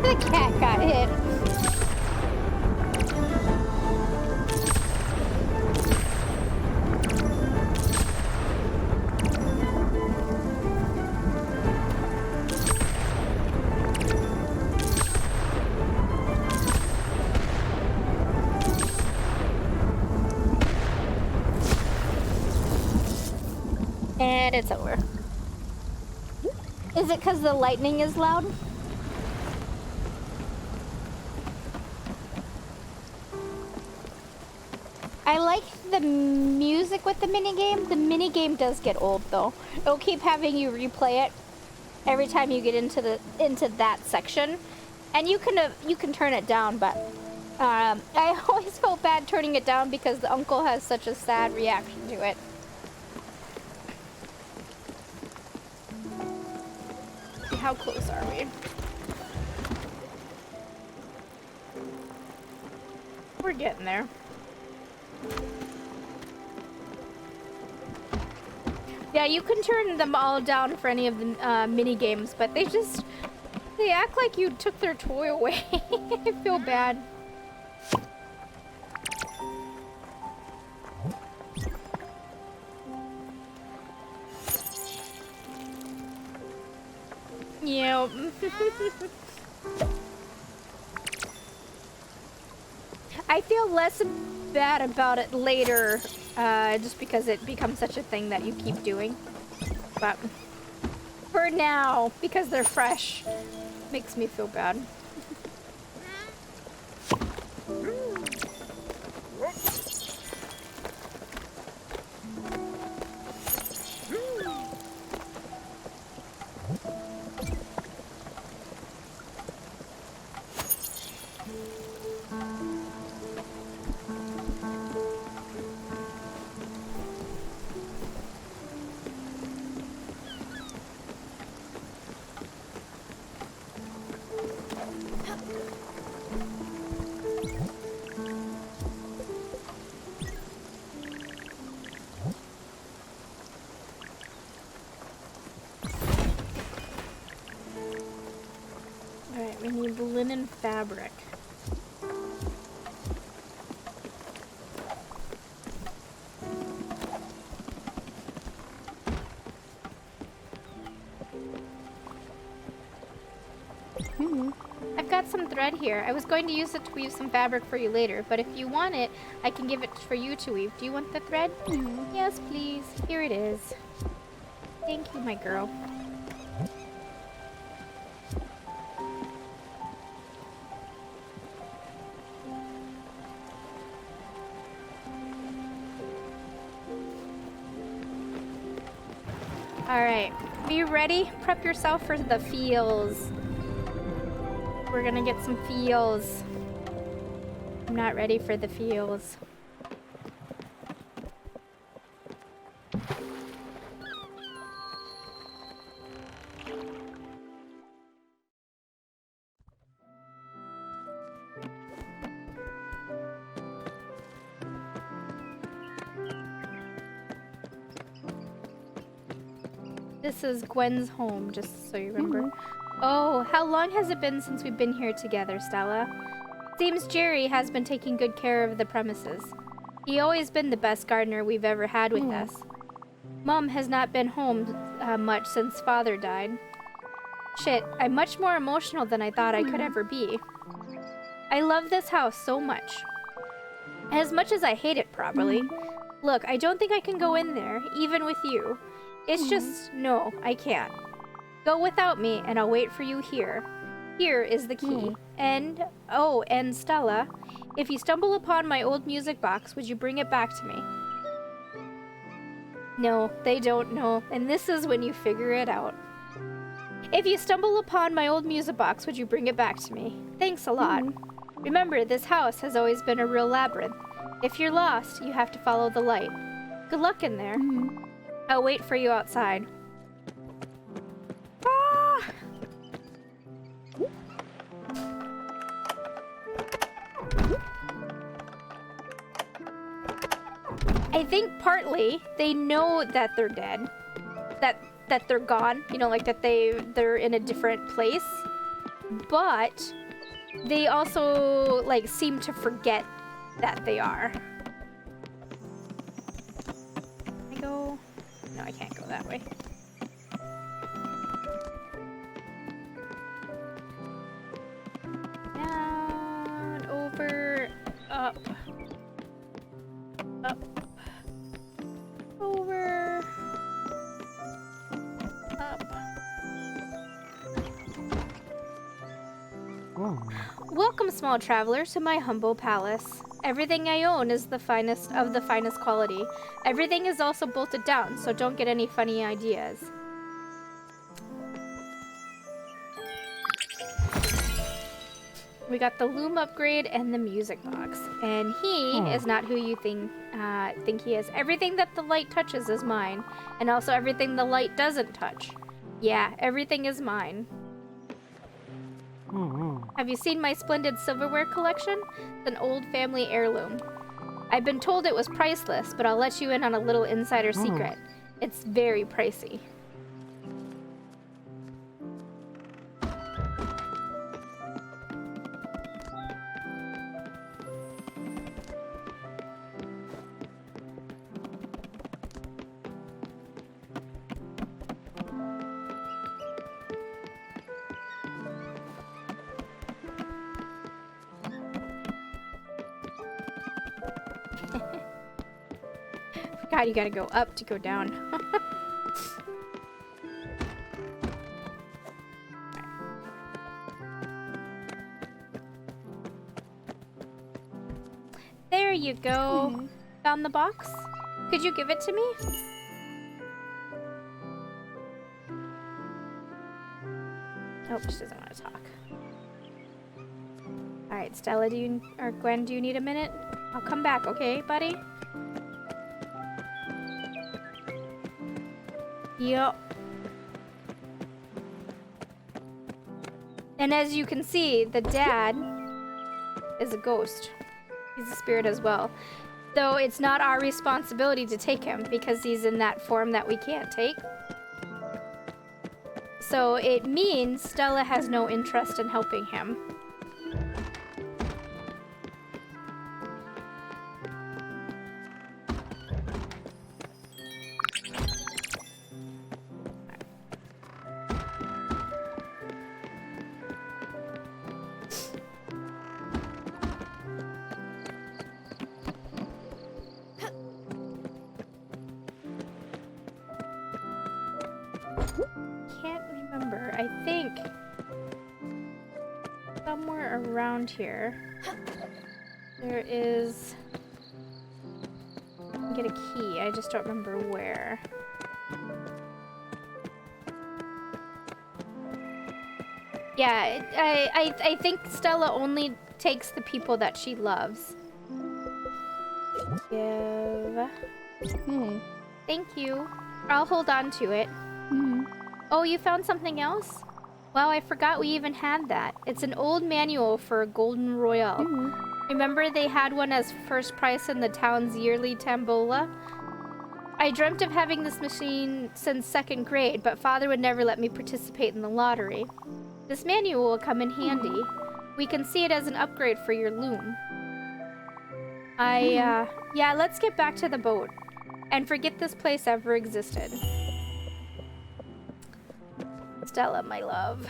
The cat got hit. And it's over. Is it because the lightning is loud? I like the music with the minigame. The minigame does get old though. It'll keep having you replay it every time you get into that section. And you can turn it down, but I always felt bad turning it down because the uncle has such a sad reaction to it. How close are we? We're getting there. Yeah, you can turn them all down for any of the mini games, but they act like you took their toy away. I feel bad. No. I feel less bad about it later, just because it becomes such a thing that you keep doing. But for now, because they're fresh, makes me feel bad. Alright, we need linen fabric. I've got some thread here. I was going to use it to weave some fabric for you later, but if you want it, I can give it for you to weave. Do you want the thread? Yes, please. Here it is. Thank you, my girl. Alright, be ready. Prep yourself for the feels. We're gonna get some feels. I'm not ready for the feels. This is Gwen's home, just so you remember. Oh, how long has it been since we've been here together, Stella? Seems Jerry has been taking good care of the premises. He always been the best gardener we've ever had with us. Mom has not been home much since Father died. Shit, I'm much more emotional than I thought I could ever be. I love this house so much. As much as I hate it, probably. Look, I don't think I can go in there, even with you. It's just, no, I can't. Go without me, and I'll wait for you here. Here is the key. And, oh, and Stella, if you stumble upon my old music box, would you bring it back to me? No, they don't know, and this is when you figure it out. If you stumble upon my old music box, would you bring it back to me? Thanks a lot. Remember, this house has always been a real labyrinth. If you're lost, you have to follow the light. Good luck in there. I'll wait for you outside. Ah! I think partly they know that they're dead. That they're gone, you know, like that they're in a different place. But they also like seem to forget that they are. Can I go? No, I can't go that way. Down, over, up. Up. Over. Up. Welcome, small traveler, to my humble palace. Everything I own is the finest of the finest quality. Everything is also bolted down, so don't get any funny ideas. We got the loom upgrade and the music box. And he is not who you think he is. Everything that the light touches is mine. And also everything the light doesn't touch. Yeah, everything is mine. Have you seen my splendid silverware collection? It's an old family heirloom. I've been told it was priceless, but I'll let you in on a little insider secret. It's very pricey. God, you gotta go up to go down. There you go. Found the box? Could you give it to me? Oh, she doesn't want to talk. Alright, Stella, or Gwen, do you need a minute? I'll come back, okay, buddy? Yup. And as you can see, the dad is a ghost. He's a spirit as well. Though it's not our responsibility to take him because he's in that form that we can't take. So it means Stella has no interest in helping him. I think somewhere around here there is. I can get a key. I just don't remember where. Yeah, I think Stella only takes the people that she loves. Give. Thank you. I'll hold on to it. Oh, you found something else? Wow, I forgot we even had that. It's an old manual for a Golden Royale. Remember they had one as first prize in the town's yearly tombola? I dreamt of having this machine since 2nd grade, but Father would never let me participate in the lottery. This manual will come in handy. We can see it as an upgrade for your loom. Yeah, let's get back to the boat. And forget this place ever existed. Stella, my love.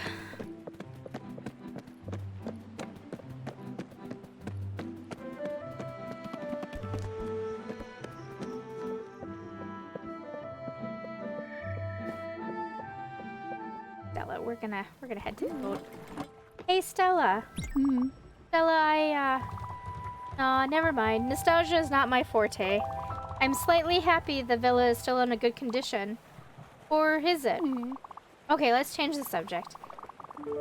Stella, we're gonna head to the boat. Hey, Stella. Stella, Aw, never mind. Nostalgia is not my forte. I'm slightly happy the villa is still in a good condition. Or is it? Okay, let's change the subject.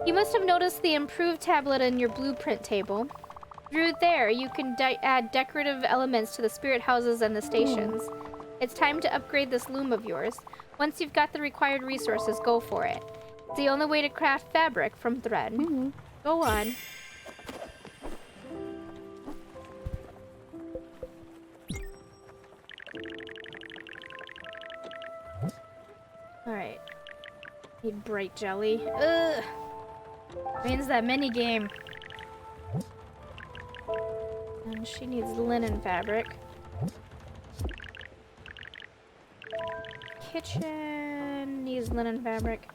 You must have noticed the improved tablet in your blueprint table. Through there, you can add decorative elements to the spirit houses and the stations. It's time to upgrade this loom of yours. Once you've got the required resources, go for it. It's the only way to craft fabric from thread. Go on. Alright. Need bright jelly. Ugh! Means that mini game. And she needs linen fabric. Kitchen needs linen fabric.